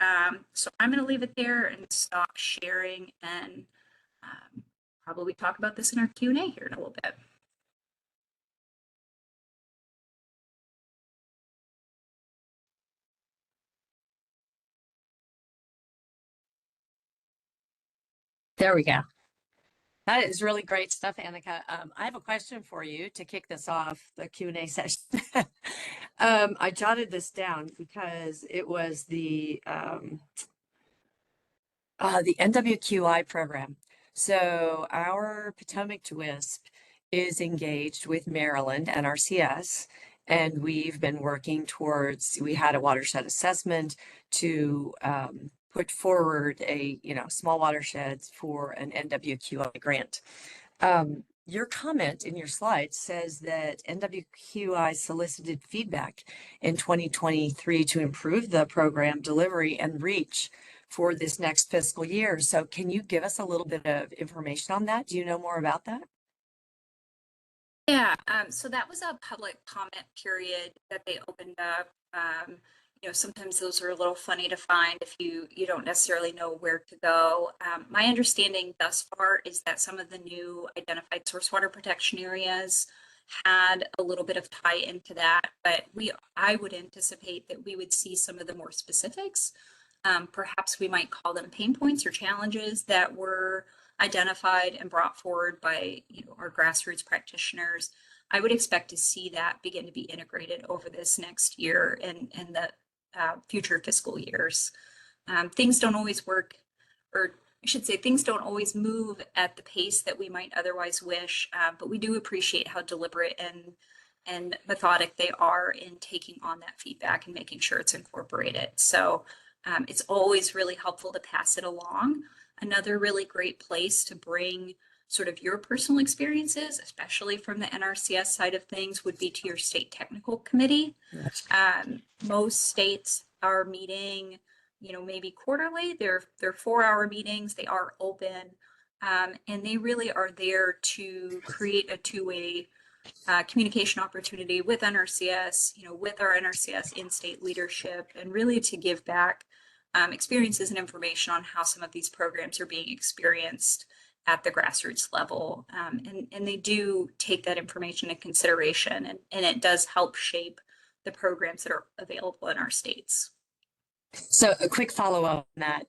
So I'm going to leave it there and stop sharing and probably talk about this in our Q&A here in a little bit. There we go. That is really great stuff, Annika. I have a question for you to kick this off, the Q&A session. I jotted this down because it was the NWQI program. So our Potomac WISP is engaged with Maryland NRCS, and we've been working towards, we had a watershed assessment to put forward a, small watersheds for an NWQI grant. Your comment in your slide says that NWQI solicited feedback in 2023 to improve the program delivery and reach for this next fiscal year. So can you give us a little bit of information on that? Do you know more about that? Yeah, so that was a public comment period that they opened up. Sometimes those are a little funny to find if you don't necessarily know where to go. My understanding thus far is that some of the new identified source water protection areas had a little bit of tie into that, but I would anticipate that we would see some of the more specifics. Perhaps we might call them pain points or challenges that were identified and brought forward by our grassroots practitioners. I would expect to see that begin to be integrated over this next year and the future fiscal years. Things don't always work, or I should say things don't always move at the pace that we might otherwise wish, but we do appreciate how deliberate and methodic they are in taking on that feedback and making sure it's incorporated. So it's always really helpful to pass it along. Another really great place to bring sort of your personal experiences, especially from the NRCS side of things, would be to your state technical committee. Yes. Most states are meeting, maybe quarterly. They're 4-hour meetings. They are open, and they really are there to create a two-way communication opportunity with NRCS, with our NRCS in-state leadership, and really to give back experiences and information on how some of these programs are being experienced at the grassroots level. And they do take that information into consideration, and it does help shape the programs that are available in our states. So a quick follow-up on that.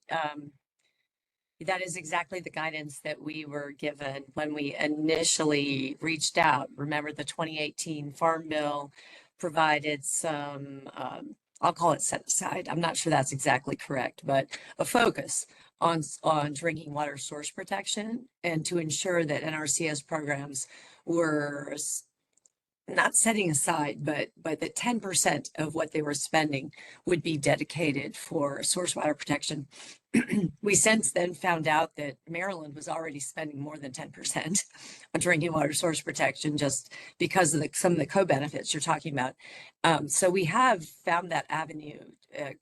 That is exactly the guidance that we were given when we initially reached out. Remember, the 2018 Farm Bill provided some, I'll call it set aside. I'm not sure that's exactly correct, but a focus on drinking water source protection and to ensure that NRCS programs were not setting aside, but that 10% of what they were spending would be dedicated for source water protection. We since then found out that Maryland was already spending more than 10% on drinking water source protection just because of some of the co-benefits you're talking about. So we have found that avenue,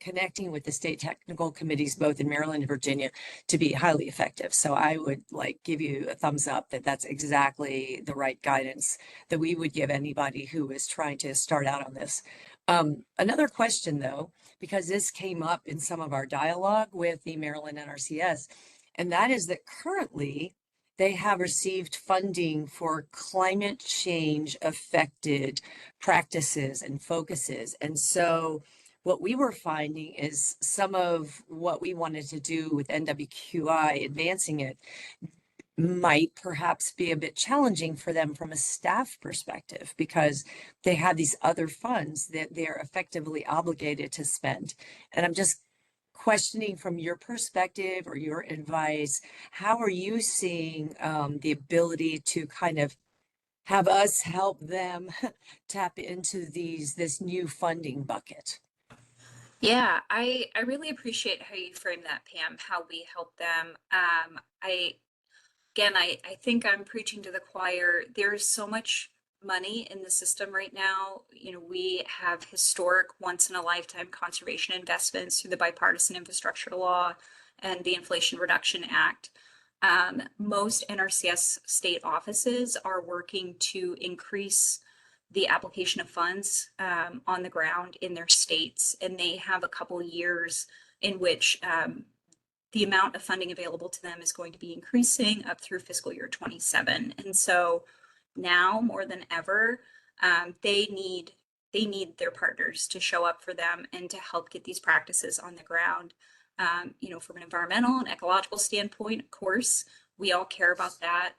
connecting with the state technical committees, both in Maryland and Virginia, to be highly effective. So I would give you a thumbs up that that's exactly the right guidance that we would give anybody who is trying to start out on this. Another question though, because this came up in some of our dialogue with the Maryland NRCS, and that is that currently they have received funding for climate change affected practices and focuses. And so what we were finding is some of what we wanted to do with NWQI, advancing it, might perhaps be a bit challenging for them from a staff perspective because they have these other funds that they're effectively obligated to spend. And I'm just questioning from your perspective or your advice, how are you seeing the ability to kind of have us help them tap into this new funding bucket? Yeah, I really appreciate how you frame that, Pam, how we help them. I think I'm preaching to the choir. There is so much money in the system right now. You know, we have historic once in a lifetime conservation investments through the bipartisan infrastructure law and the Inflation Reduction Act. Most NRCS state offices are working to increase the application of funds on the ground in their states, and they have a couple years in which the amount of funding available to them is going to be increasing up through fiscal year 27. And so now more than ever, they need their partners to show up for them and to help get these practices on the ground. You know, from an environmental and ecological standpoint, of course, we all care about that,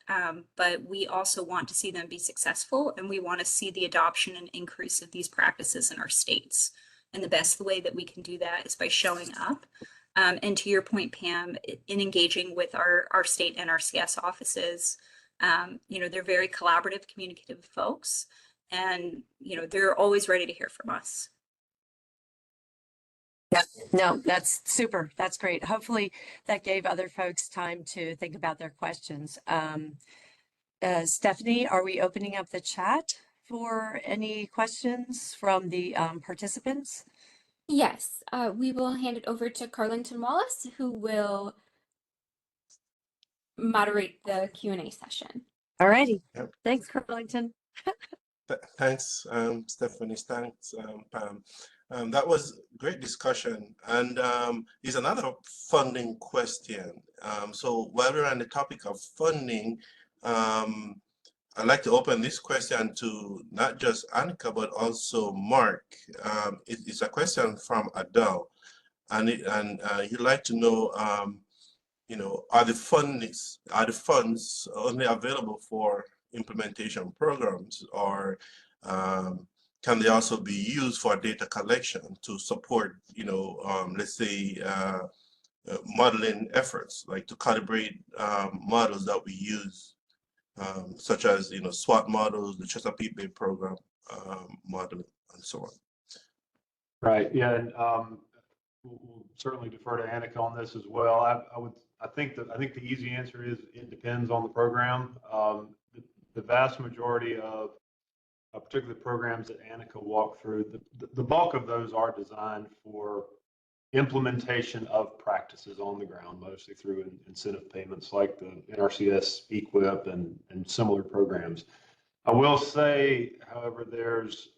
but we also want to see them be successful, and we want to see the adoption and increase of these practices in our states. And the best way that we can do that is by showing up. And to your point, Pam, in engaging with our state NRCS offices, you know, they're very collaborative, communicative folks, and, you know, they're always ready to hear from us. Yeah, no, that's super. That's great. Hopefully that gave other folks time to think about their questions. Stephanie, are we opening up the chat for any questions from the participants? Yes, we will hand it over to Carlington Wallace, who will moderate the Q&A session. All righty. Yep. Thanks, Carlington. Thanks, Stephanie. Thanks, Pam. That was great discussion, and is another funding question. So while we're on the topic of funding, I'd like to open this question to not just Annika but also Mark. It's a question from Adele, and he'd like to know, you know, are the funds only available for implementation programs, or can they also be used for data collection to support, you know, let's say modeling efforts, like to calibrate models that we use, such as, you know, SWOT models, the Chesapeake Bay program modeling, and so on. Right. Yeah. And we'll certainly defer to Annika on this as well. I think the easy answer is it depends on the program. The vast majority of particular programs that Annika walked through, the bulk of those are designed for implementation of practices on the ground, mostly through incentive payments like the NRCS EQIP and similar programs. I will say, however, there's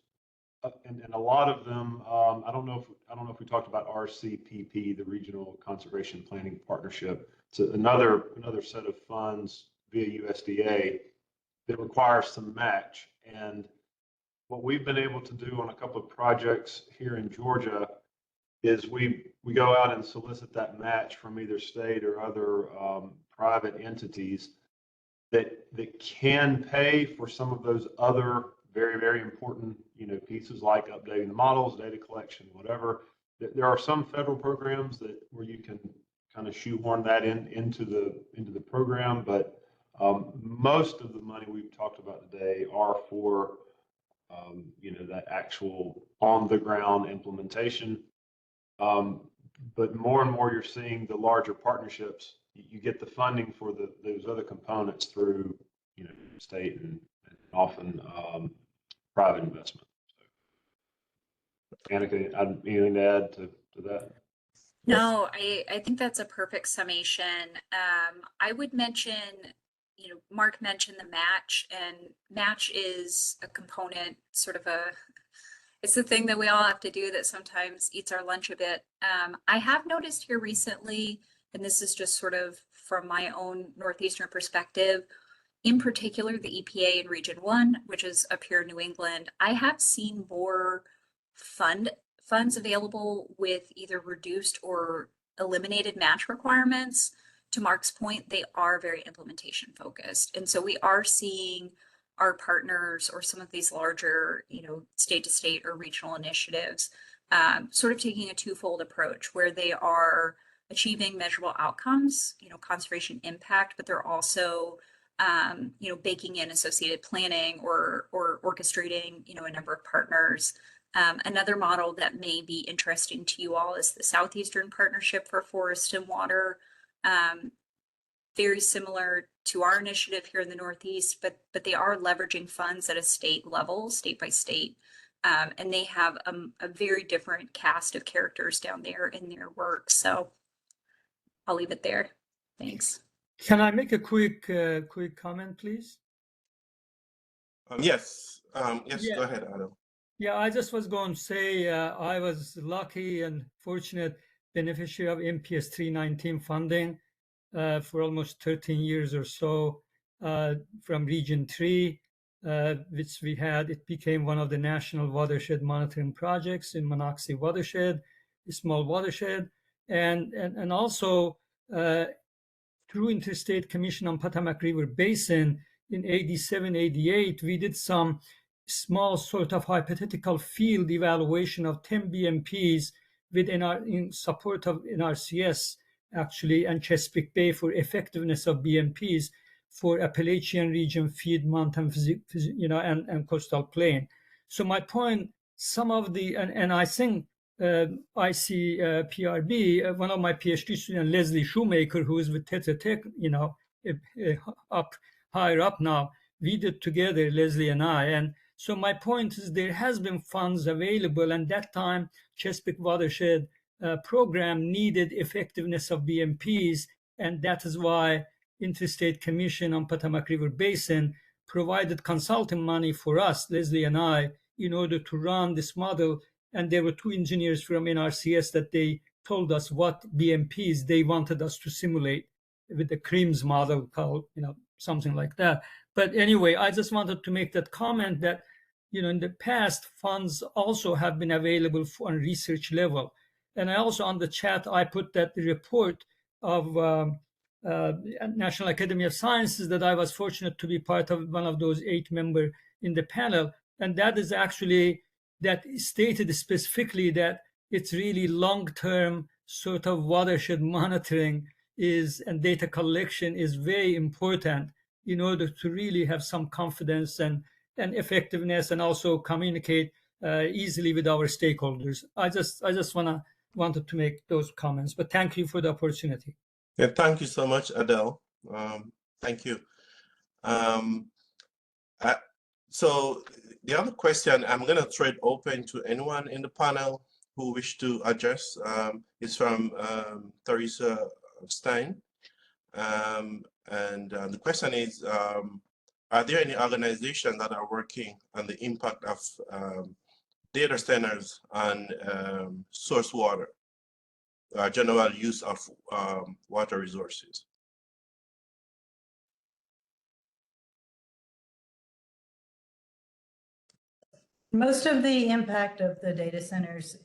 and a lot of them, I don't know if we talked about RCPP, the Regional Conservation Planning Partnership. It's another set of funds via USDA that requires some match. And what we've been able to do on a couple of projects here in Georgia is we go out and solicit that match from either state or other private entities that can pay for some of those other very, very important, you know, pieces like updating the models, data collection, whatever. There are some federal programs where you can kind of shoehorn that into the program, but most of the money we've talked about today are for you know, that actual on the ground implementation. But more and more you're seeing the larger partnerships. You get the funding for those other components through, you know, state and often private investment. So, Annika, anything to add to that? No, I think that's a perfect summation. I would mention, you know, Mark mentioned the match, and match is a component, sort of it's the thing that we all have to do that sometimes eats our lunch a bit. I have noticed here recently, and this is just sort of from my own Northeastern perspective, in particular, the EPA in Region 1, which is up here in New England, I have seen more funds available with either reduced or eliminated match requirements. To Mark's point, they are very implementation focused. And so we are seeing our partners or some of these larger, you know, state to state or regional initiatives, sort of taking a twofold approach where they are achieving measurable outcomes, you know, conservation impact, but they're also, you know, baking in associated planning or orchestrating, you know, a number of partners. Another model that may be interesting to you all is the Southeastern Partnership for Forest and Water. very similar to our initiative here in the Northeast, but they are leveraging funds at a state level, state by state. And they have a very different cast of characters down there in their work. So I'll leave it there. Thanks. Can I make a quick comment, please? Yes, yes, Yeah. go ahead, Adam. Yeah, I just was going to say I was lucky and fortunate beneficiary of MPS 319 funding for almost 13 years or so from Region 3, which we had. It became one of the national watershed monitoring projects in Monocacy watershed, a small watershed, and also through Interstate Commission on Potomac River Basin in 87, 88, we did some small sort of hypothetical field evaluation of 10 BMPs in support of NRCS actually and Chesapeake Bay for effectiveness of BMPs for Appalachian region, feed mountain, and coastal plain. So my point, some of the, and I think ICPRB, one of my PhD students, Leslie Shoemaker, who is with Tetra Tech, up higher up now, we did together, Leslie and I. And so my point is there has been funds available, and that time Chesapeake Watershed program needed effectiveness of BMPs, and that is why Interstate Commission on Potomac River Basin provided consulting money for us, Leslie and I, in order to run this model. And there were two engineers from NRCS that they told us what BMPs they wanted us to simulate with the CREAMS model called, something like that. But anyway, I just wanted to make that comment that, in the past, funds also have been available on research level. And I also on the chat, I put that the report of National Academy of Sciences that I was fortunate to be part of, one of those 8 members in the panel. And that is actually, that stated specifically that it's really long-term sort of watershed monitoring and data collection is very important in order to really have some confidence and effectiveness and also communicate easily with our stakeholders. I just wanted to make those comments, but thank you for the opportunity. Yeah, thank you so much, Adele. Thank you. So the other question, I'm going to throw it open to anyone in the panel who wish to address. Is from Teresa Stein. The question is, are there any organizations that are working on the impact of data centers on source water, general use of water resources? Most of the impact of the data centers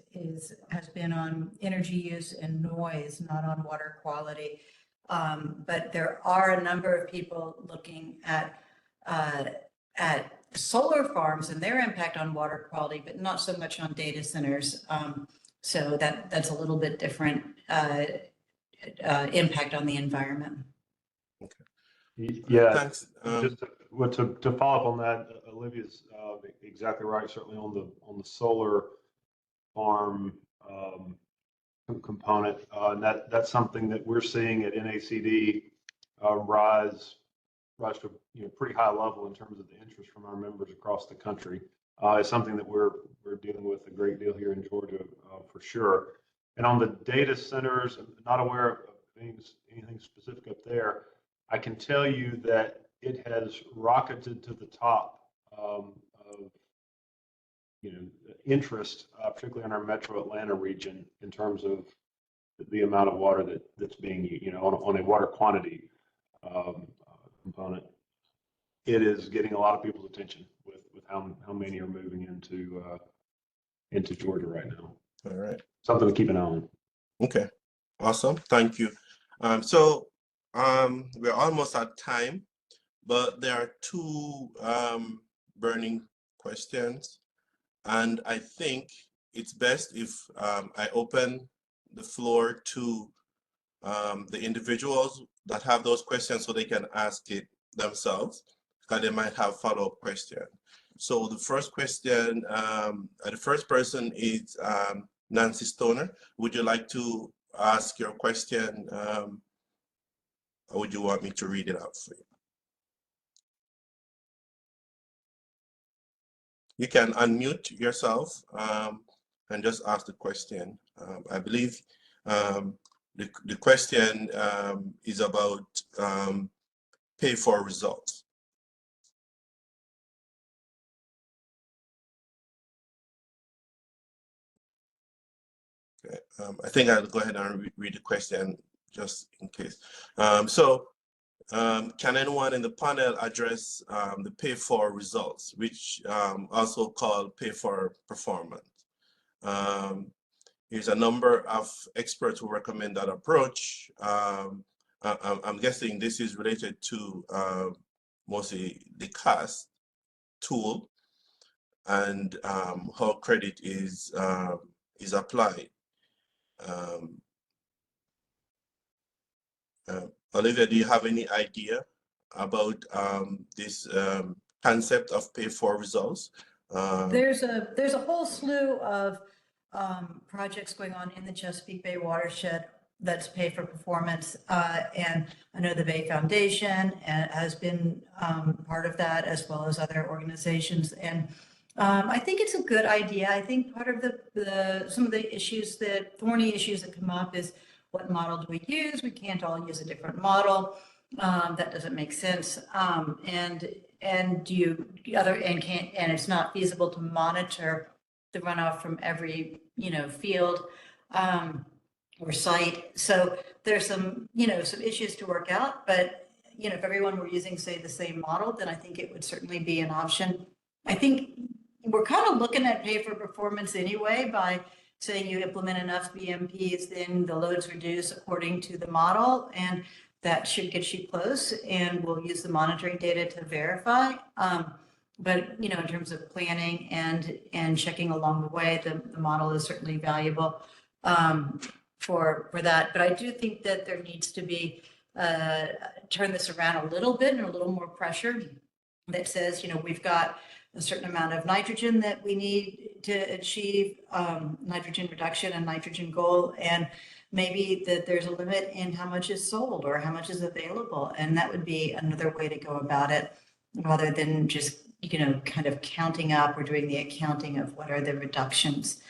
has been on energy use and noise, not on water quality. But there are a number of people looking at solar farms and their impact on water quality, but not so much on data centers. So that's a little bit different impact on the environment. Okay. Yeah. Thanks. Just to follow up on that, Olivia's exactly right. Certainly on the solar farm component, and that's something that we're seeing at NACD rise to pretty high level in terms of the interest from our members across the country. It's something that we're dealing with a great deal here in Georgia for sure. And on the data centers, I'm not aware of anything specific up there. I can tell you that it has rocketed to the top of interest, particularly in our Metro Atlanta region, in terms of the amount of water that's being used, on a water quantity component. It is getting a lot of people's attention with how many are moving into Georgia right now. All right. Something to keep an eye on. Okay. Awesome. Thank you. So we're almost at time, but there are 2 burning questions. And I think it's best if I open the floor to the individuals that have those questions so they can ask it themselves, because they might have follow-up questions. So the first question, the first person is Nancy Stoner. Would you like to ask your question or would you want me to read it out for you? You can unmute yourself and just ask the question. I believe the question is about pay for results. Okay. I think I'll go ahead and read the question just in case. Can anyone in the panel address the pay for results, which also called pay for performance? Here's a number of experts who recommend that approach. I'm guessing this is related to mostly the CAST tool and how credit is applied. Olivia, do you have any idea about this concept of pay for results? There's a whole slew of projects going on in the Chesapeake Bay watershed that's pay for performance. And I know the Bay Foundation has been part of that, as well as other organizations. And I think it's a good idea. I think part of some of the issues thorny issues that come up is, what model do we use? We can't all use a different model. That doesn't make sense. And it's not feasible to monitor the runoff from every field or site. So there's some issues to work out. But if everyone were using, say, the same model, then I think it would certainly be an option. I think we're kind of looking at pay for performance anyway by saying you implement enough BMPs, then the loads reduce according to the model, and that should get you close, and we'll use the monitoring data to verify. But in terms of planning and checking along the way, the model is certainly valuable for that. But I do think that there needs to be turn this around a little bit and a little more pressure that says, we've got a certain amount of nitrogen that we need to achieve nitrogen reduction and nitrogen goal, and maybe that there's a limit in how much is sold or how much is available. And that would be another way to go about it, rather than just, kind of counting up or doing the accounting of what are the reductions.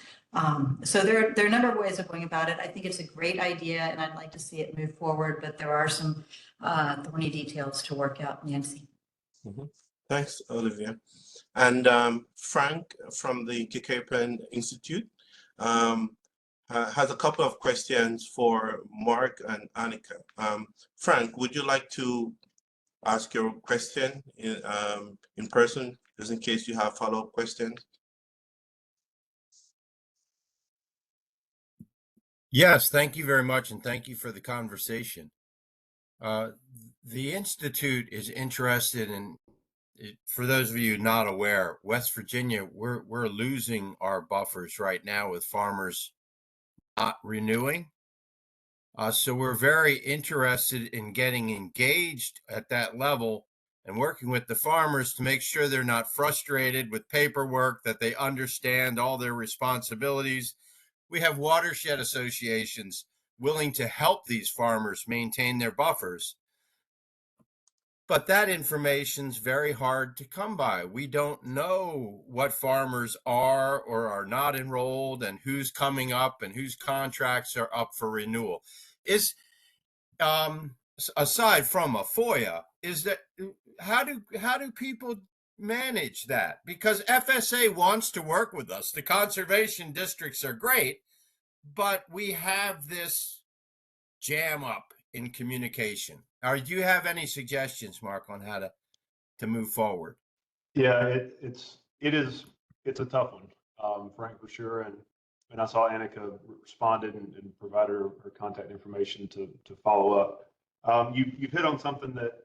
So there are a number of ways of going about it. I think it's a great idea, and I'd like to see it move forward, but there are some thorny details to work out, Nancy. Mm-hmm. Thanks, Olivia. And Frank from the Kikapen Institute has a couple of questions for Mark and Annika. Frank, would you like to ask your question in person, just in case you have follow-up questions? Yes, thank you very much, and thank you for the conversation. The Institute is interested in, for those of you not aware, West Virginia, we're losing our buffers right now with farmers not renewing. So we're very interested in getting engaged at that level and working with the farmers to make sure they're not frustrated with paperwork, that they understand all their responsibilities. We have watershed associations willing to help these farmers maintain their buffers. But that information's very hard to come by. We don't know what farmers are or are not enrolled, and who's coming up and whose contracts are up for renewal. Aside from a FOIA, how do people manage that? Because FSA wants to work with us. The conservation districts are great, but we have this jam up in communication. Do you have any suggestions, Mark, on how to move forward? Yeah, it's a tough one, Frank, for sure. And I saw Annika responded and provided her contact information to follow up. You've hit on something that,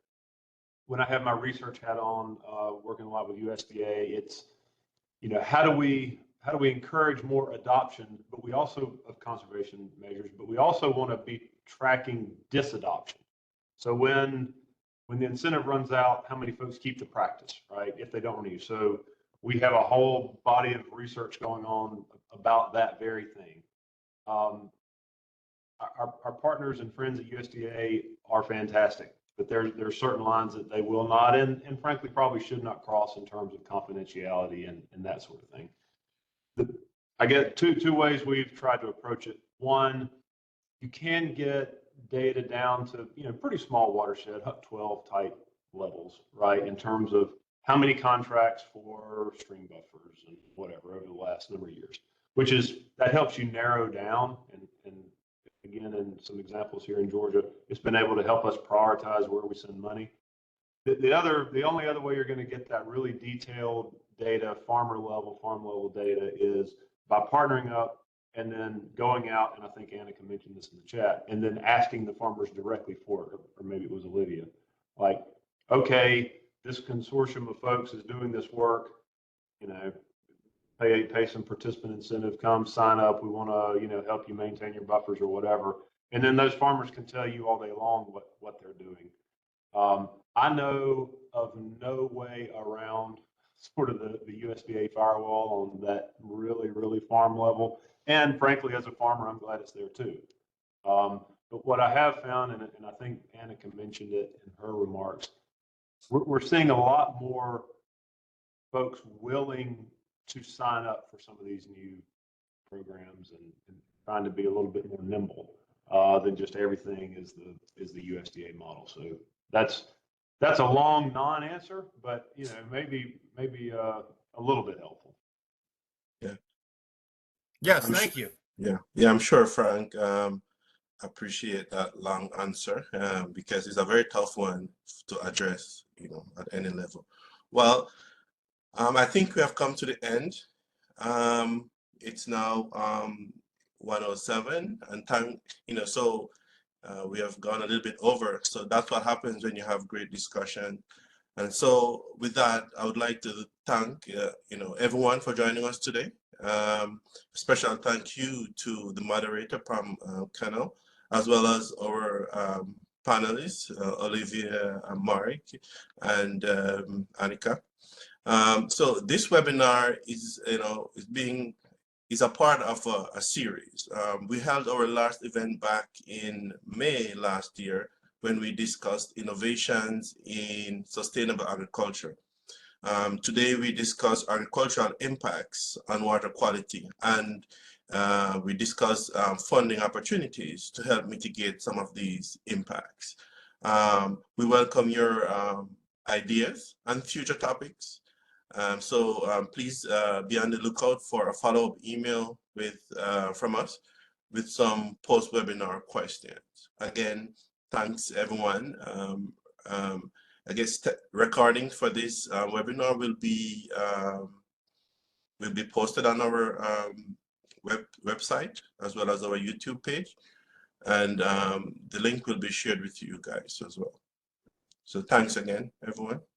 when I have my research hat on, working a lot with USDA, it's how do we encourage more adoption, but we also of conservation measures, but we also want to be tracking disadoption. So when the incentive runs out, how many folks keep the practice, right? If they don't renew. So we have a whole body of research going on about that very thing. our partners and friends at USDA are fantastic, but there are certain lines that they will not, and frankly, probably should not cross in terms of confidentiality and that sort of thing. I get two ways we've tried to approach it. One, you can get data down to, pretty small watershed, up 12 type levels, right? In terms of how many contracts for stream buffers and whatever over the last number of years, that helps you narrow down. And again, in some examples here in Georgia, it's been able to help us prioritize where we send money. The only other way you're going to get that really detailed data, farm level data, is by partnering up and then going out, and I think Annika mentioned this in the chat, and then asking the farmers directly for it, or maybe it was Olivia, like, okay, this consortium of folks is doing this work, pay some participant incentive, come sign up, we want to, help you maintain your buffers or whatever. And then those farmers can tell you all day long what they're doing. I know of no way around sort of the USDA firewall on that really, really farm level. And frankly, as a farmer, I'm glad it's there too. But what I have found, and I think Annika mentioned it in her remarks, we're seeing a lot more folks willing to sign up for some of these new programs and trying to be a little bit more nimble than just everything is the USDA model. So that's a long non-answer, but maybe a little bit helpful. Yeah. Yes, thank you. Yeah, I'm sure Frank appreciate that long answer because it's a very tough one to address, at any level. Well, I think we have come to the end. It's now 1:07, and so we have gone a little bit over. So that's what happens when you have great discussion. And so with that, I would like to thank everyone for joining us today. Special thank you to the moderator, Pam Cannell, as well as our panelists, Olivia and Marek and Annika. So this webinar is a part of a series. We held our last event back in May last year when we discussed innovations in sustainable agriculture. Today we discuss agricultural impacts on water quality, and we discuss funding opportunities to help mitigate some of these impacts. We welcome your ideas and future topics. So please be on the lookout for a follow-up email from us with some post-webinar questions. Again, thanks everyone. I guess recording for this webinar will be posted on our website as well as our YouTube page, and the link will be shared with you guys as well. So thanks again, everyone.